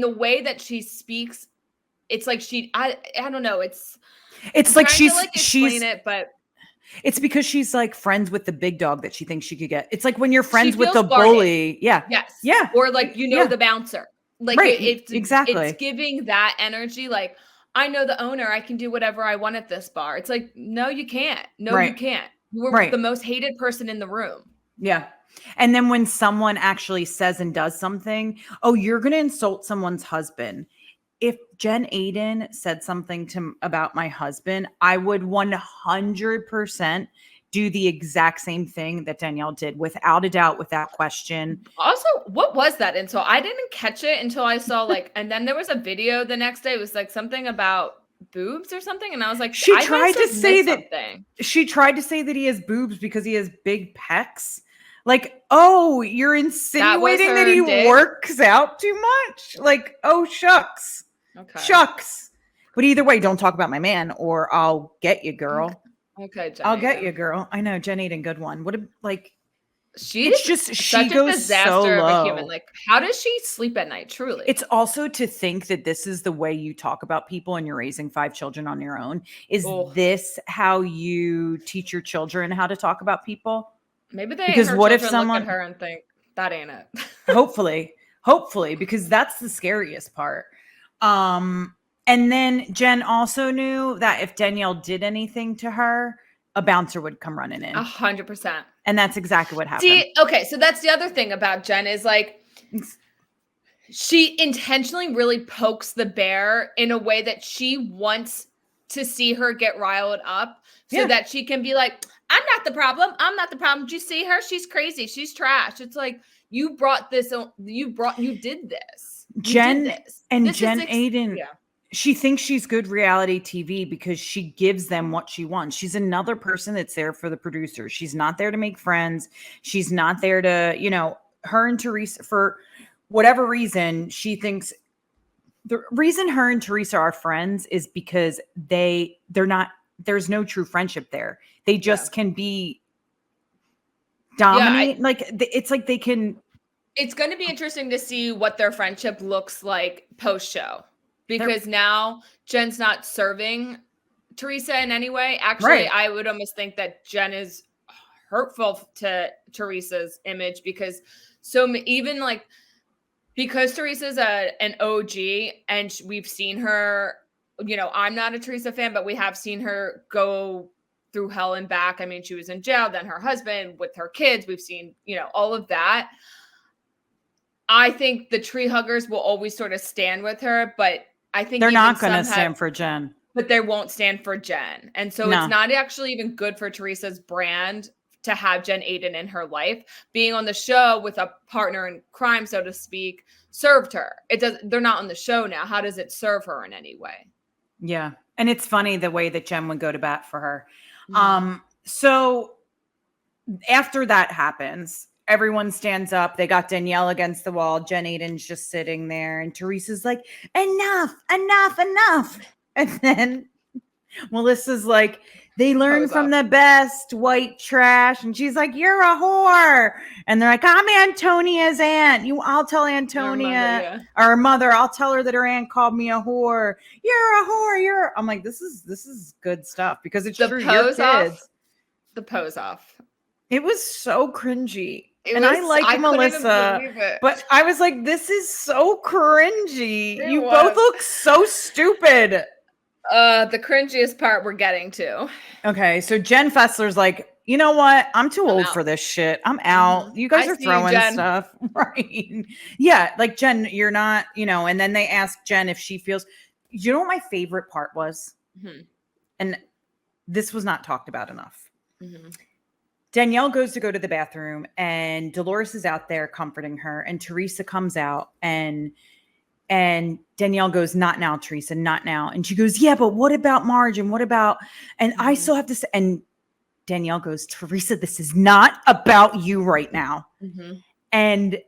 the way that she speaks, it's like I don't know. It's like she's but it's because she's like friends with the big dog that she thinks she could get. It's like when you're friends with the bully. Yeah. Yes. Yeah. Or like, the bouncer. Like exactly. It's giving that energy. Like, I know the owner, I can do whatever I want at this bar. It's like, no, you can't. No, you can't. You were the most hated person in the room. Yeah. And then when someone actually says and does something, oh, you're going to insult someone's husband. If Jen Aiden said something about my husband, I would 100% do the exact same thing that Danielle did, without a doubt, without question. Also, what was that insult? I didn't catch it until I saw and then there was a video the next day. It was like something about boobs or something. And I was like, she tried to say that he has boobs because he has big pecs. Like, oh, you're insinuating that he works out too much? Like, oh, shucks. Okay. Shucks. But either way, don't talk about my man or I'll get you, girl. Okay, Jen I'll get you, girl. I know, Jen Aiden, good one. She goes disaster so low. Of a human. Like, how does she sleep at night? Truly. It's also to think that this is the way you talk about people and you're raising 5 children on your own. Is this how you teach your children how to talk about people? Maybe what if someone look at her and think that ain't it? hopefully, because that's the scariest part. And then Jen also knew that if Danielle did anything to her, a bouncer would come running in. 100%. And that's exactly what happened. See, okay, so that's the other thing about Jen is like, she intentionally really pokes the bear in a way that she wants to see her get riled up so that she can be like, I'm not the problem. I'm not the problem. Did you see her? She's crazy. She's trash. It's like, you brought this, you did this. Jen Aiden, she thinks she's good reality TV because she gives them what she wants. She's another person that's there for the producers. She's not there to make friends. She's not there to, her and Teresa, for whatever reason, she thinks the reason her and Teresa are friends is because they're not, there's no true friendship there. They just can be dominate. It's like they can. It's going to be interesting to see what their friendship looks like post-show. Because now Jen's not serving Teresa in any way. Actually, I would almost think that Jen is hurtful to Teresa's image because because Teresa's an OG and we've seen her, I'm not a Teresa fan, but we have seen her go through hell and back. I mean, she was in jail, then her husband with her kids. We've seen, all of that. I think the tree huggers will always sort of stand with her, but I think they're not going to stand for Jen. But they won't stand for Jen. And so it's not actually even good for Teresa's brand to have Jen Aydin in her life. Being on the show with a partner in crime, so to speak, served her. They're not on the show now. How does it serve her in any way? Yeah. And it's funny the way that Jen would go to bat for her. So after that happens, everyone stands up. They got Danielle against the wall. Jen Aydin's just sitting there. And Teresa's like, enough. And then Melissa's like, they learn from the best, white trash. And she's like, you're a whore. And they're like, I'm Antonia's aunt. I'll tell Antonia, our mother, I'll tell her that her aunt called me a whore. You're a whore. I'm like, this is good stuff because it's true. Your kids. The pose off. It was so cringy. I like Melissa, but I was like, this is so cringy. You both look so stupid. The cringiest part we're getting to. Okay, so Jen Fessler's like, you know what? I'm too old for this shit. I'm out. You guys are throwing stuff. Right. Yeah, like Jen, you're not, and then they ask Jen if she feels, you know what my favorite part was? And this was not talked about enough. Danielle goes to the bathroom and Dolores is out there comforting her and Teresa comes out and Danielle goes, not now, Teresa, not now. And she goes, yeah, but what about Marge? And what about, and I still have to say, and Danielle goes, Teresa, this is not about you right now. And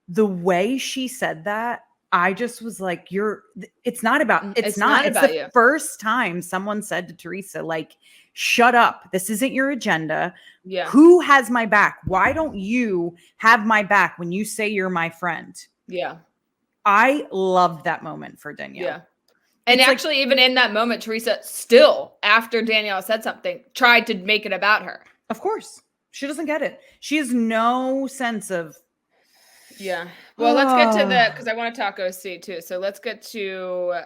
the way she said that, I just was like, it's not about, it's the first time someone said to Teresa, like, shut up. This isn't your agenda. Yeah. Who has my back? Why don't you have my back when you say you're my friend? Yeah. I loved that moment for Danielle. Yeah. And it's actually, even in that moment, Teresa still, after Danielle said something, tried to make it about her. Of course. She doesn't get it. She has no sense of. Yeah. Well, let's get to because I want to talk OC too. So let's get to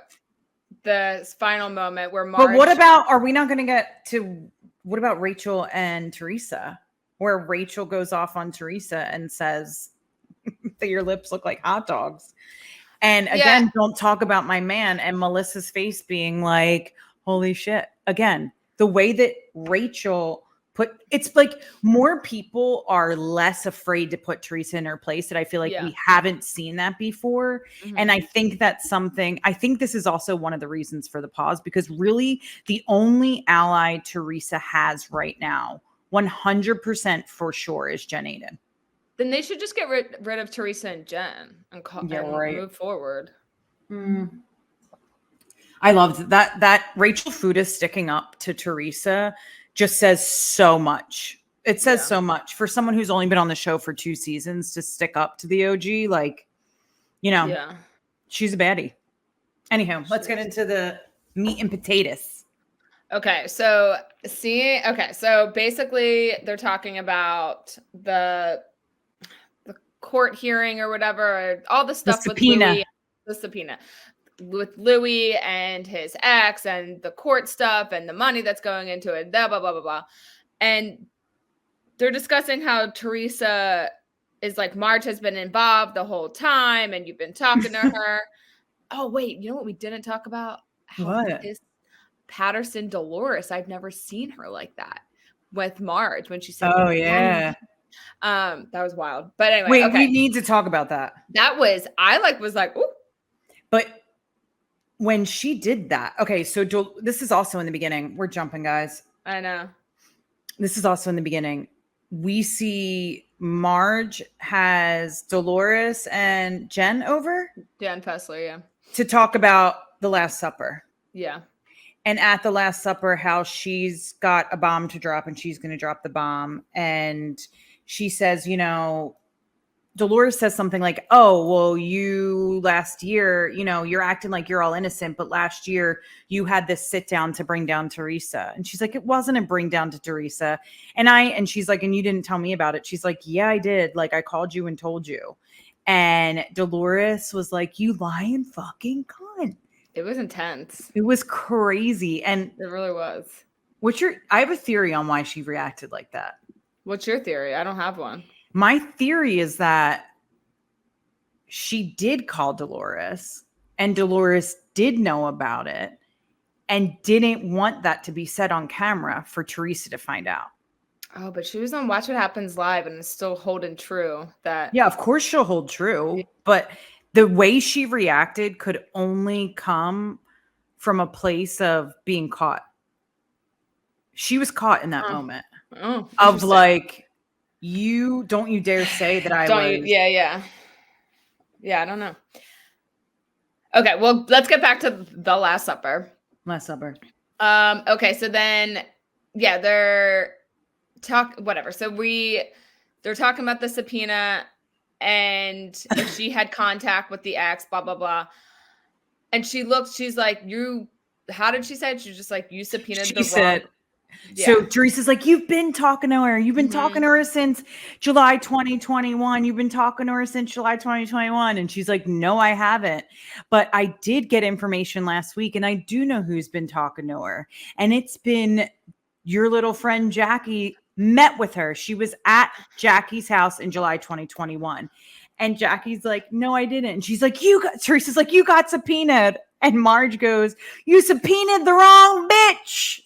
the final moment where Marge. But what about, are we not going to get to, what about Rachel and Teresa? Where Rachel goes off on Teresa and says that your lips look like hot dogs. And again, don't talk about my man, and Melissa's face being like, holy shit. Again, the way that Rachel it's like more people are less afraid to put Teresa in her place, that I feel like we haven't seen that before. And I think that's something, I think this is also one of the reasons for the pause, because really the only ally Teresa has right now, 100% for sure, is Jen Aydin. Then they should just get rid of Teresa and Jen and move forward. I loved that Rachel Fuda sticking up to Teresa just says so much. It says so much for someone who's only been on the show for 2 seasons to stick up to the OG. Like, she's a baddie. Anyhow, let's get into the meat and potatoes. Okay, so basically they're talking about the court hearing or whatever, all the stuff with Louis, the subpoena with Louis and his ex and the court stuff and the money that's going into it, blah, blah, blah, blah, blah. And they're discussing how Teresa is like, Marge has been involved the whole time and you've been talking to her. Oh, wait, you know what we didn't talk about? What? Patterson Dolores. I've never seen her like that with Marge when she said, oh, yeah. That was wild. But anyway, wait, we need to talk about that. That was, was like, ooh. But when she did that, okay, so this is also in the beginning. We're jumping, guys. I know. This is also in the beginning. We see Marge has Dolores and Jen over. Jen Fessler, yeah. To talk about the Last Supper. Yeah. And at the Last Supper, how she's got a bomb to drop and she's going to drop the bomb. And she says, Dolores says something like, oh, well, you last year, you're acting like you're all innocent, but last year you had this sit down to bring down Teresa. And she's like, it wasn't a bring down to Teresa. And she's like, and you didn't tell me about it. She's like, yeah, I did. Like, I called you and told you. And Dolores was like, you lying fucking cunt. It was intense. It was crazy. And it really was. I have a theory on why she reacted like that. What's your theory? I don't have one. My theory is that she did call Dolores, and Dolores did know about it and didn't want that to be said on camera for Teresa to find out. Oh, but she was on Watch What Happens Live and is still holding true that. Yeah, of course she'll hold true, but the way she reacted could only come from a place of being caught. She was caught in that moment of like, you dare say that I was. Yeah, I don't know. Okay, well, let's get back to the Last Supper. Okay, so then, yeah, they're whatever. So they're talking about the subpoena and if she had contact with the ex, blah, blah, blah. And she's like, how did she say it? She's just like, you subpoenaed the wrong. Yeah. So Teresa's like, you've been talking to her. You've been talking to her since July 2021. You've been talking to her since July 2021. And she's like, no, I haven't. But I did get information last week and I do know who's been talking to her. And it's been your little friend, Jackie, met with her. She was at Jackie's house in July 2021. And Jackie's like, no, I didn't. And she's like, Teresa's like, you got subpoenaed. And Marge goes, you subpoenaed the wrong bitch.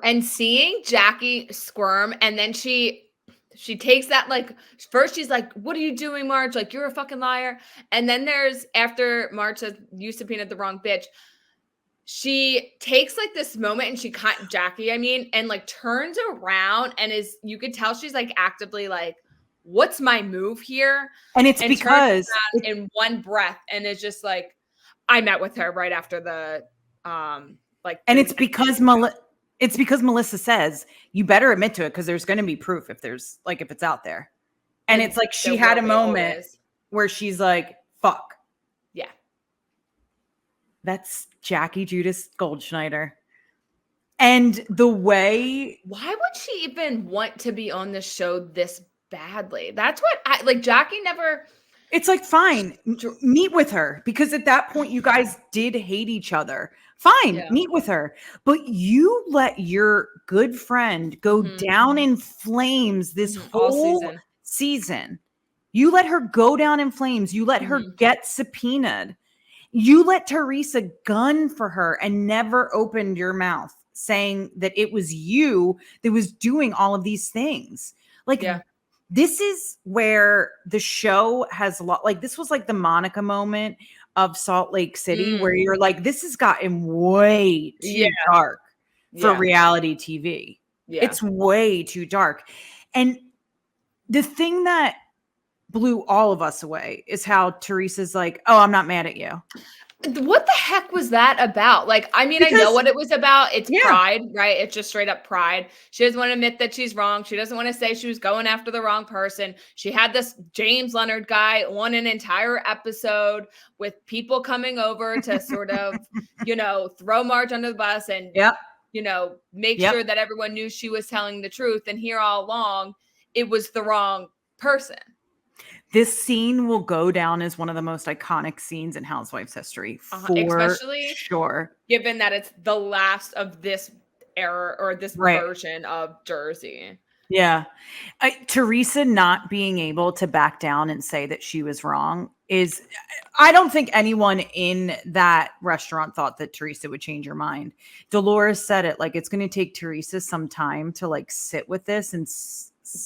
And seeing Jackie squirm, and then she takes that, like, first she's like, what are you doing, Marge? Like, you're a fucking liar. And then after Marge says, you subpoenaed the wrong bitch, she takes like this moment and she caught Jackie, and like turns around and you could tell she's like actively like, what's my move here? And it's because in one breath, and it's just like, I met with her right after the like, and it's because Melissa says you better admit to it because there's going to be proof if it's out there. And it's like she had a moment where she's like, fuck. Yeah. That's Jackie Giudice Goldschneider. And the way. Why would she even want to be on the show this badly? That's what Jackie never. It's like, fine, meet with her. Because at that point, you guys did hate each other. Fine, meet with her. But you let your good friend go down in flames this whole season. You let her go down in flames. You let her get subpoenaed. You let Teresa gun for her and never opened your mouth saying that it was you that was doing all of these things. Like, this is where the show has a lot. Like, this was like the Monica moment of Salt Lake City, where you're like, this has gotten way too dark for reality TV. Yeah. It's way too dark. And the thing that blew all of us away is how Teresa's like, oh, I'm not mad at you. What the heck was that about? Like, I know what it was about. It's pride, right? It's just straight up pride. She doesn't want to admit that she's wrong. She doesn't want to say she was going after the wrong person. She had this James Leonard guy on an entire episode with people coming over to sort of, throw Marge under the bus and, make sure that everyone knew she was telling the truth. And here all along, it was the wrong person. This scene will go down as one of the most iconic scenes in Housewives history, especially sure. Given that it's the last of this era or this version of Jersey. Yeah. Teresa not being able to back down and say that she was wrong is, I don't think anyone in that restaurant thought that Teresa would change her mind. Dolores said it, like, it's going to take Teresa some time to like sit with this and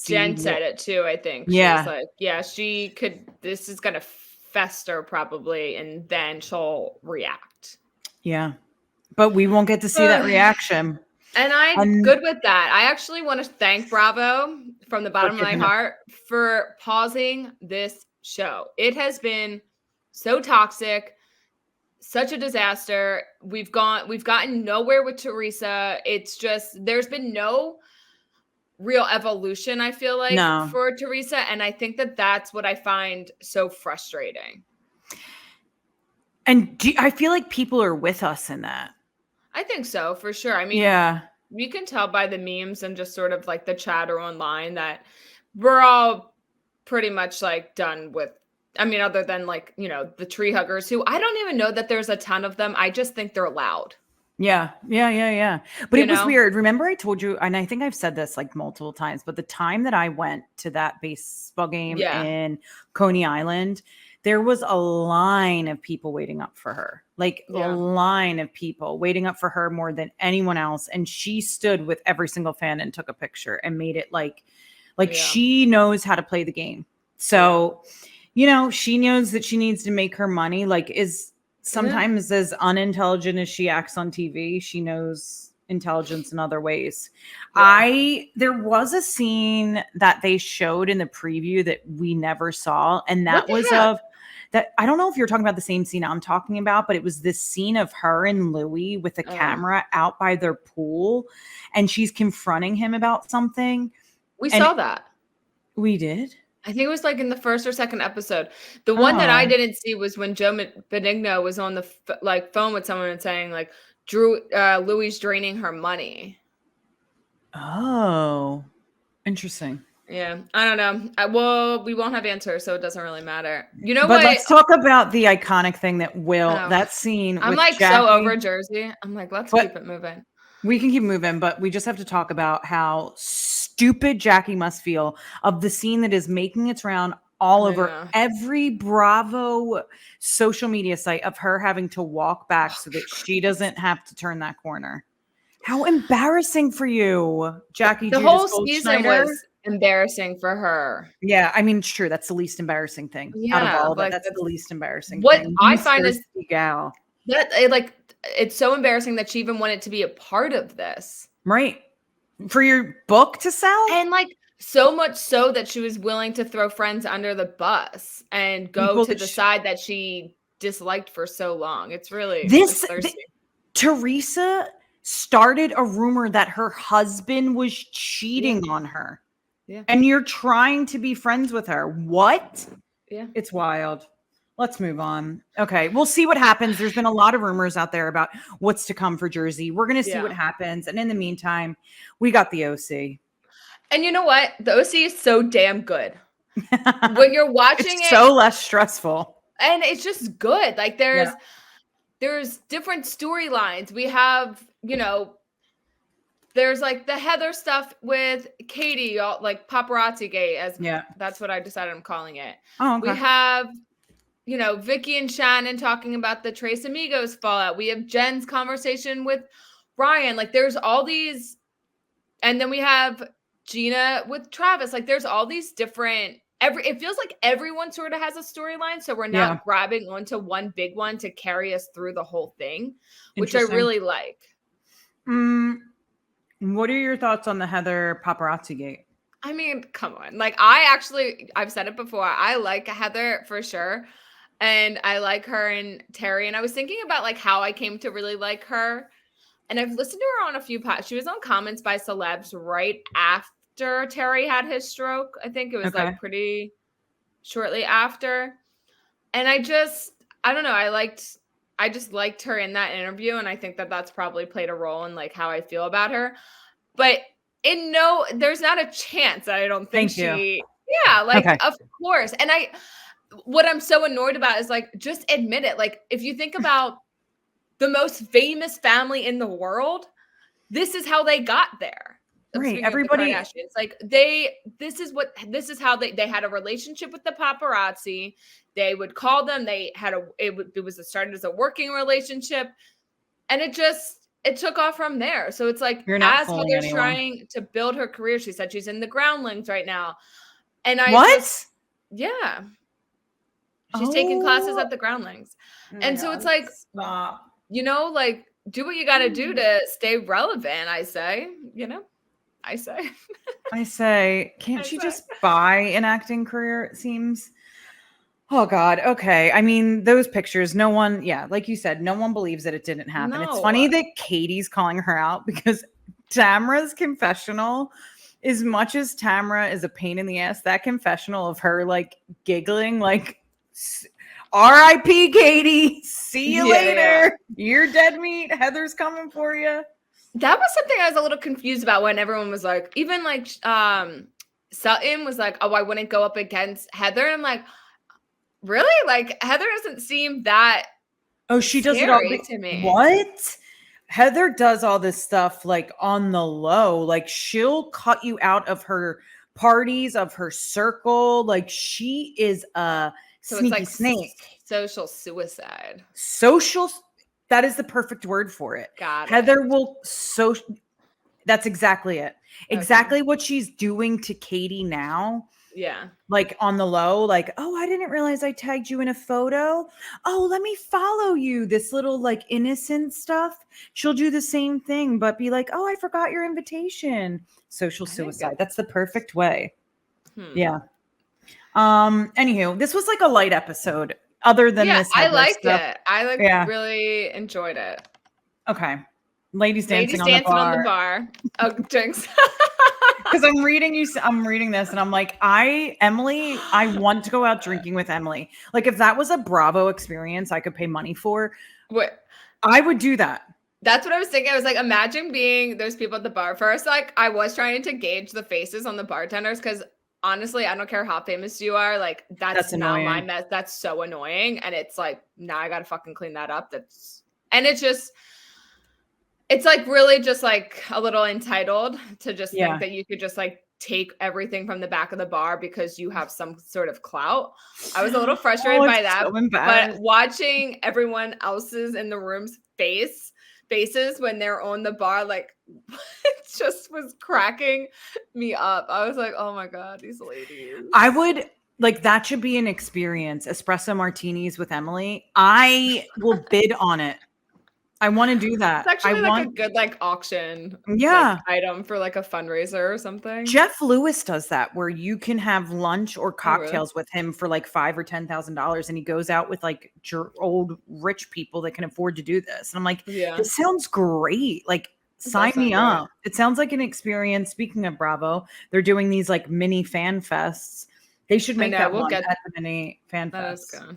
Jen said it too, I think. Yeah. She's like, she could, this is going to fester probably, and then she'll react. Yeah. But we won't get to see that reaction. And I'm good with that. I actually want to thank Bravo from the bottom of my heart for pausing this show. It has been so toxic, such a disaster. We've gotten nowhere with Teresa. It's just, there's been no real evolution, I feel like, for Teresa. And I think that that's what I find so frustrating. And I feel like people are with us in that. I think so, for sure. You can tell by the memes and just sort of like the chatter online that we're all pretty much like done with, other than like, the tree huggers, who I don't even know that there's a ton of them. I just think they're loud. Yeah. But it was weird. Remember I told you, and I think I've said this like multiple times, but the time that I went to that baseball game in Coney Island, there was a line of people waiting up for her, like a line of people waiting up for her more than anyone else. And she stood with every single fan and took a picture and made it like she knows how to play the game. So, you know, she knows that she needs to make her money. Like sometimes as unintelligent as she acts on TV, she knows intelligence in other ways. There was a scene that they showed in the preview that we never saw, and that was I don't know if you're talking about the same scene I'm talking about, but it was this scene of her and Louis with a camera out by their pool, and she's confronting him about something. We saw that. We did. I think it was like in the first or second episode. The one that I didn't see was when Joe Benigno was on the phone with someone and saying like Louis draining her money. Oh, interesting. Yeah, I don't know. Well, we won't have answers, so it doesn't really matter. You know but what? But let's talk about the iconic thing that that scene. I'm like Jackie, so over Jersey. I'm like, let's keep it moving. We can keep moving, but we just have to talk about how stupid Jackie must feel of the scene that is making its round all over every Bravo social media site of her having to walk back so that she doesn't have to turn that corner. How embarrassing for you, Jackie. The whole season was embarrassing for her. Yeah, I mean, it's true. That's the least embarrassing thing out of all of it. That's the least embarrassing thing. What I find is gal. That it's so embarrassing that she even wanted to be a part of this. Right. For your book to sell? And like so much so that she was willing to throw friends under the bus and go to the side that she disliked for so long. It's really Teresa started a rumor that her husband was cheating on her. Yeah. And you're trying to be friends with her. What? Yeah. It's wild. Let's move on. Okay. We'll see what happens. There's been a lot of rumors out there about what's to come for Jersey. We're going to see what happens. And in the meantime, we got the OC. And you know what? The OC is so damn good. When you're watching it's so less stressful. And it's just good. Like there's different storylines. We have, you know, there's like the Heather stuff with Katie, like paparazzi gate, that's what I decided I'm calling it. Oh, okay. We have, you know, Vicky and Shannon talking about the Tres Amigos fallout. We have Jen's conversation with Ryan. Like there's all these, and then we have Gina with Travis. Like there's all these different, it feels like everyone sort of has a storyline. So we're not grabbing onto one big one to carry us through the whole thing, which I really like. What are your thoughts on the Heather paparazzi gate? I mean, come on. Like I've said it before. I like Heather for sure. And I like her and Terry. And I was thinking about like how I came to really like her. And I've listened to her on a few podcasts. She was on Comments by Celebs right after Terry had his stroke. I think it was like pretty shortly after. And I don't know. I just liked her in that interview. And I think that that's probably played a role in like how I feel about her. But there's not a chance that I don't think of course. And what I'm so annoyed about is like, just admit it. Like, if you think about the most famous family in the world, this is how they got there. Right. Everybody. It's like this is how they had a relationship with the paparazzi. They would call them. They had it started as a working relationship, and it took off from there. So it's like, as Heather's trying to build her career, she said she's in the Groundlings right now. And she's taking classes at the Groundlings. And so it's like, you know, like, do what you got to do to stay relevant, I say, can't she just buy an acting career, it seems? Oh God. Okay. I mean, those pictures, no one, like you said, no one believes that it didn't happen. No. It's funny that Katie's calling her out because Tamra's confessional, as much as Tamra is a pain in the ass, that confessional of her like giggling, like, R.I.P. Katie. See you later. You're dead meat. Heather's coming for you. That was something I was a little confused about when everyone was like, even like Sutton was like, oh, I wouldn't go up against Heather. And I'm like, really? Like Heather doesn't seem that. Oh, she does it all to me. What? Heather does all this stuff like on the low. Like she'll cut you out of her parties, of her circle. Like she is a So Sneaky it's like snake. social suicide. That is the perfect word for it. Got Heather it. will that's exactly it. Exactly what she's doing to Katie now. Yeah. Like on the low, like, oh, I didn't realize I tagged you in a photo. Oh, let me follow you. This little like innocent stuff. She'll do the same thing, but be like, oh, I forgot your invitation. Social suicide. That's the perfect way. Yeah. Anywho, this was like a light episode. Other than this, I liked stuff. it. I really enjoyed it. Okay. Ladies dancing on the bar. Oh, drinks. Because I'm reading this and I'm like, Emily, I want to go out drinking with Emily. Like if that was a Bravo experience I could pay money for, I would do that. That's what I was thinking. I was like, imagine being those people at the bar. First, like I was trying to gauge the faces on the bartenders because honestly, I don't care how famous you are. Like that's not my mess. That's so annoying. And it's like, now I gotta fucking clean that up. It's like really just like a little entitled to just think that you could just like take everything from the back of the bar because you have some sort of clout. I was a little frustrated by that, but watching everyone else's in the room's faces when they're on the bar, like it just was cracking me up. I was like, oh my God, these ladies. I would like that should be an experience. Espresso martinis with Emily. I will bid on it. I want to do that. It's actually a good like auction item for like a fundraiser or something. Jeff Lewis does that where you can have lunch or cocktails with him for like $5,000 or $10,000 and he goes out with like old rich people that can afford to do this. And I'm like, this sounds great. Like sign me up. It sounds like an experience. Speaking of Bravo, they're doing these like mini fan fests. They should make that one at the mini fan fest. That is good.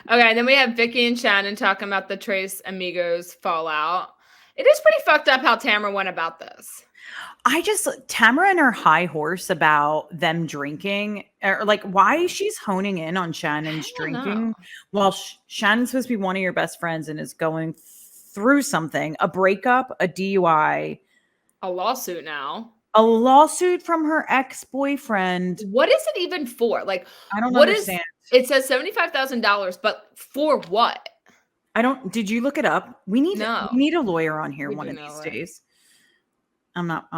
Okay, and then we have Vicky and Shannon talking about the Tres Amigos fallout. It is pretty fucked up how Tamara went about this. Tamara and her high horse about them drinking, or like why she's honing in on Shannon's drinking while Shannon's supposed to be one of your best friends and is going through something, a breakup, a DUI, a lawsuit now. A lawsuit from her ex-boyfriend. What is it even for? Like, I don't understand. It says $75,000, but for what? Did you look it up? We need a lawyer on here one of these days. I'm not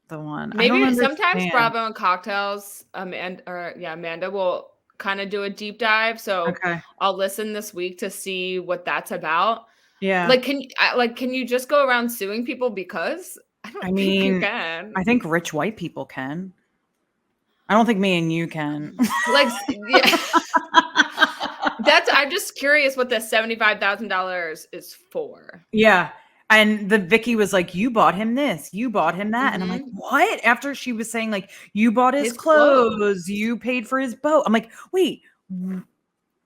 the one. Maybe sometimes Bravo and Cocktails, Amanda will kind of do a deep dive. So I'll listen this week to see what that's about. Yeah. Like, can you just go around suing people because? I think you can. I think rich white people can. I don't think me and you can. Like, yeah. I'm just curious what the $75,000 is for. Yeah. And the Vicky was like, you bought him this, you bought him that. And I'm like, what? After she was saying like, you bought his clothes, you paid for his boat. I'm like, wait,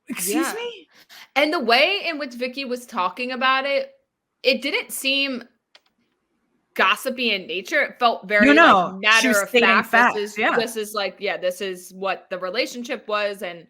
excuse me? And the way in which Vicky was talking about it, it didn't seem gossipy in nature. It felt very like, matter of fact. This is like, this is what the relationship was. And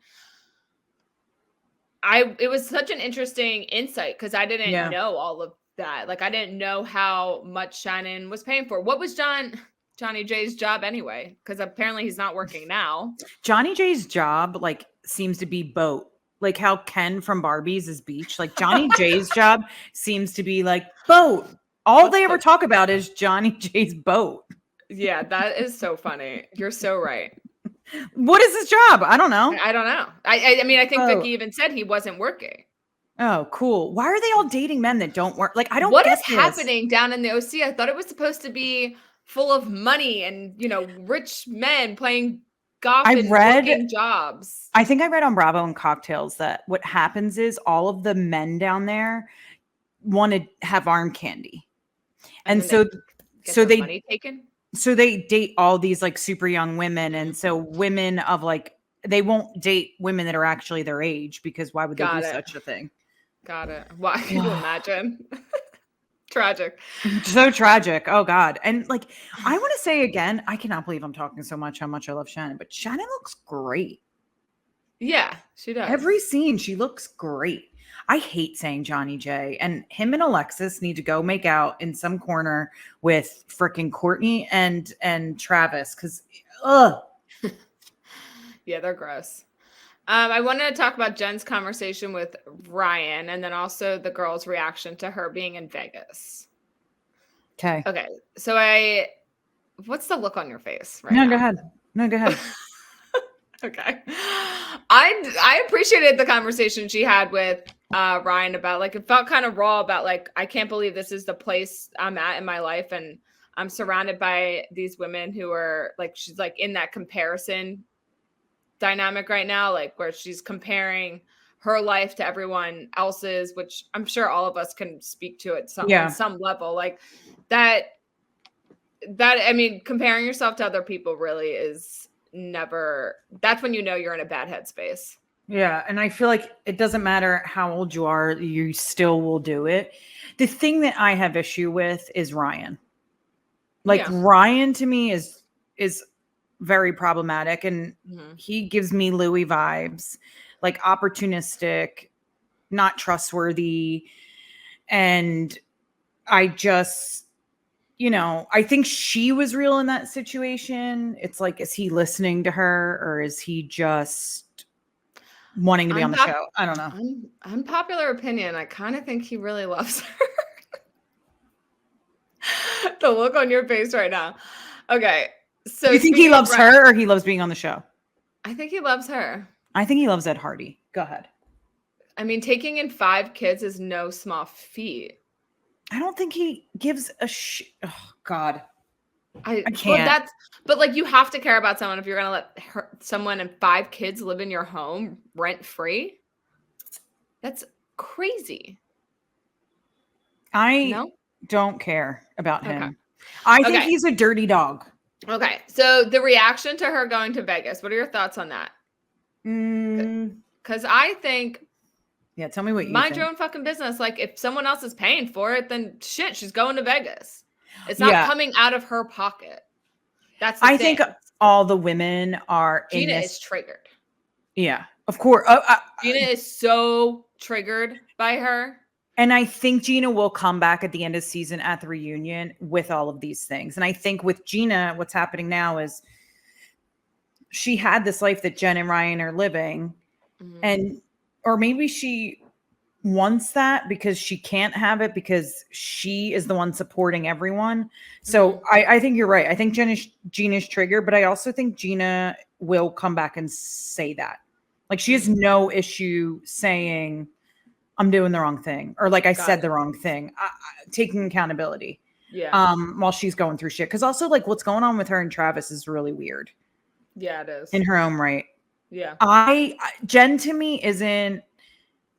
it was such an interesting insight because I didn't know all of that. Like I didn't know how much Shannon was paying for. What was Johnny J's job anyway? Because apparently he's not working now. Johnny J's job like seems to be boat. Like how Ken from Barbie's is beach. Like Johnny J's job seems to be like boat. All they ever talk about is Johnny J's boat. Yeah, that is so funny. You're so right. What is his job? I don't know. I don't know. I mean, I think Vicky even said he wasn't working. Oh, cool. Why are they all dating men that don't work? Like, I don't What get is happening down in the OC? I thought it was supposed to be full of money and, rich men playing golf and working jobs. I think I read on Bravo and Cocktails that what happens is all of the men down there want to have arm candy. And so they money taken. So they date all these like super young women. And so women of like, they won't date women that are actually their age because why would they do such a thing? Got it. Why can you imagine? Tragic. So tragic. Oh God. And like, I want to say again, I cannot believe I'm talking so much how much I love Shannon, but Shannon looks great. Yeah, she does. Every scene, she looks great. I hate saying Johnny J, and him and Alexis need to go make out in some corner with freaking Courtney and Travis. Cause yeah, they're gross. I wanted to talk about Jen's conversation with Ryan and then also the girls' reaction to her being in Vegas. Okay. Okay. So what's the look on your face right now? Go ahead. No, go ahead. Okay. I appreciated the conversation she had with Ryan about like, it felt kind of raw about like, I can't believe this is the place I'm at in my life. And I'm surrounded by these women who are like, she's like in that comparison dynamic right now, like where she's comparing her life to everyone else's, which I'm sure all of us can speak to it on some level. Like that, I mean, comparing yourself to other people really is never, that's when you know you're in a bad headspace. Yeah. And I feel like it doesn't matter how old you are, you still will do it. The thing that I have issue with is Ryan. Like Ryan to me is very problematic, and he gives me Louis vibes, like opportunistic, not trustworthy. And I just, I think she was real in that situation. It's like, is he listening to her or is he just wanting to be on the show? I don't know. Unpopular opinion. I kind of think he really loves her. The look on your face right now. Okay. So you think he loves her or he loves being on the show? I think he loves her. I think he loves Ed Hardy. Go ahead. I mean, taking in 5 kids is no small feat. I don't think he gives a oh God. I can't. But like, you have to care about someone if you're going to let someone and 5 kids live in your home rent free. That's crazy. I don't care about him. Okay. I think he's a dirty dog. Okay. So the reaction to her going to Vegas, what are your thoughts on that? Because I think, tell me what you mind your own fucking business. Like, if someone else is paying for it, then shit, she's going to Vegas. It's not coming out of her pocket. That's the thing. Think all the women are Gina is triggered. Yeah, of course. Gina is so triggered by her. And I think Gina will come back at the end of the season at the reunion with all of these things. And I think with Gina, what's happening now is she had this life that Jen and Ryan are living. Or maybe she wants that because she can't have it because she is the one supporting everyone. So I think you're right. I think Gina's triggered, but I also think Gina will come back and say that. Like, she has no issue saying, I'm doing the wrong thing, or like I said the wrong thing, taking accountability. Yeah. While she's going through shit. Cause also like what's going on with her and Travis is really weird. Yeah, it is. In her own right. Yeah. Jen to me isn't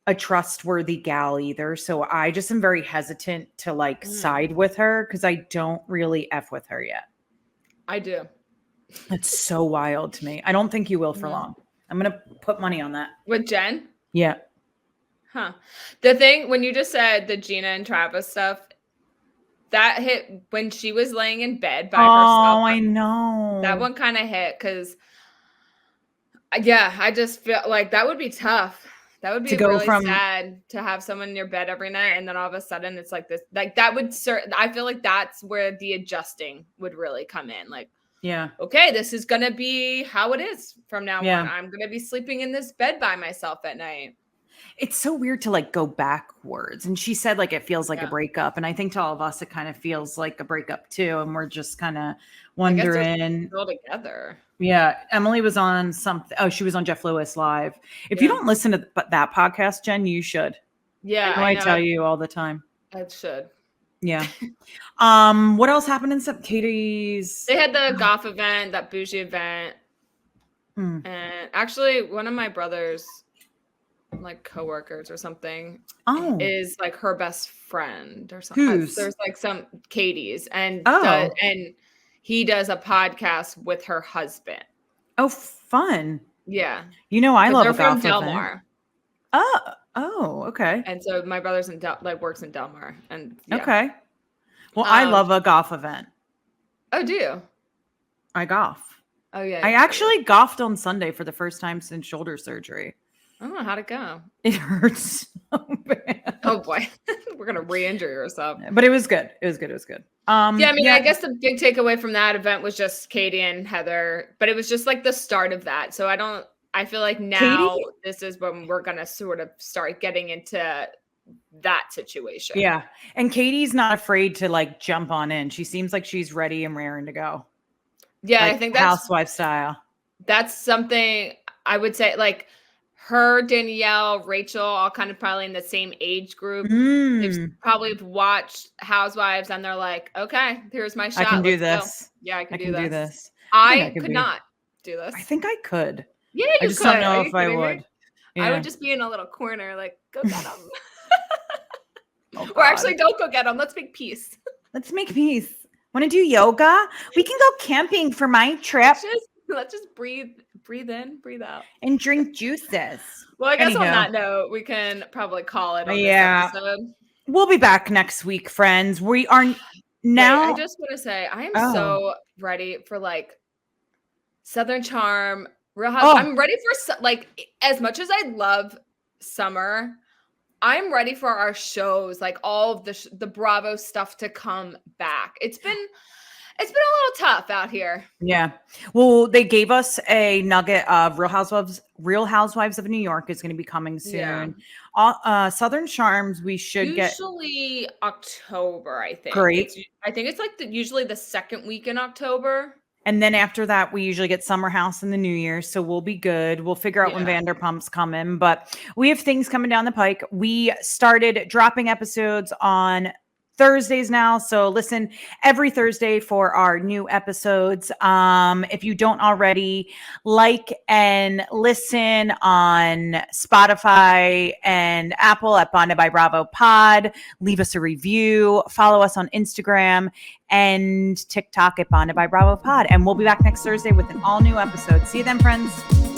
a trustworthy gal either. So I just am very hesitant to like side with her because I don't really F with her yet. I do. That's so wild to me. I don't think you will for long. I'm going to put money on that. With Jen? Yeah. Huh. The thing, when you just said the Gina and Travis stuff, that hit when she was laying in bed by herself. Oh, I know. That one kind of hit because, I just feel like that would be tough. That would be really sad to have someone in your bed every night. And then all of a sudden it's like this, like that would I feel like that's where the adjusting would really come in. Like, okay, this is going to be how it is from now on. I'm going to be sleeping in this bed by myself at night. It's so weird to like go backwards. And she said like it feels like a breakup. And I think to all of us, it kind of feels like a breakup too. And we're just kind of wondering. All together. Yeah. Emily was on something. Oh, she was on Jeff Lewis Live. If you don't listen to that podcast, Jen, you should. Yeah. I tell you all the time. I should. Yeah. What else happened in Katie's? They had the golf event, that bougie event. And actually one of my brothers, like coworkers or something, is like her best friend or something. There's like some Katie's and he does a podcast with her husband. Oh, fun. Yeah. I love a from golf Del event. Mar. Oh, okay. And so my brother's works in Del Mar. And okay. Well, I love a golf event. Oh, do you? I golf. Oh yeah. I actually golfed on Sunday for the first time since shoulder surgery. Oh, how'd it go? It hurts so bad. Oh boy. We're gonna re-injure yourself. But it was good. It was good. I guess the big takeaway from that event was just Katie and Heather, but it was just like the start of that. So I don't I feel like now this is when we're going to sort of start getting into that situation. Yeah. And Katie's not afraid to like jump on in. She seems like she's ready and raring to go. Yeah, like, I think that's housewife style. That's something I would say, like her, Danielle, Rachel, all kind of probably in the same age group. They've probably watched Housewives and they're like, okay, here's my shot. I can do this. Yeah, I can do this. I could not do this. I think I could. Yeah, I just don't know if I would. Yeah. I would just be in a little corner, like, go get them. Or actually, don't go get them. Let's make peace. Let's make peace. Want to do yoga? We can go camping for my trip. Let's just breathe in, breathe out. And drink juices. Well, I guess on that note, we can probably call it on this episode. We'll be back next week, friends. We are now. Wait, I just want to say, I am so ready for like Southern Charm, Real House. I'm ready for like, as much as I love summer, I'm ready for our shows, like all of the Bravo stuff to come back. It's been a little tough out here. Yeah. Well, they gave us a nugget of Real Housewives of New York is going to be coming soon. Yeah. Southern Charms, we should usually October, I think. Great. I think it's like usually the second week in October. And then after that, we usually get Summer House in the New Year. So we'll be good. We'll figure out when Vanderpump's coming. But we have things coming down the pike. We started dropping episodes on Thursdays now. So listen every Thursday for our new episodes. If you don't already, like and listen on Spotify and Apple at Bonded by Bravo Pod. Leave us a review. Follow us on Instagram and TikTok at Bonded by Bravo Pod. And we'll be back next Thursday with an all new episode. See you then, friends.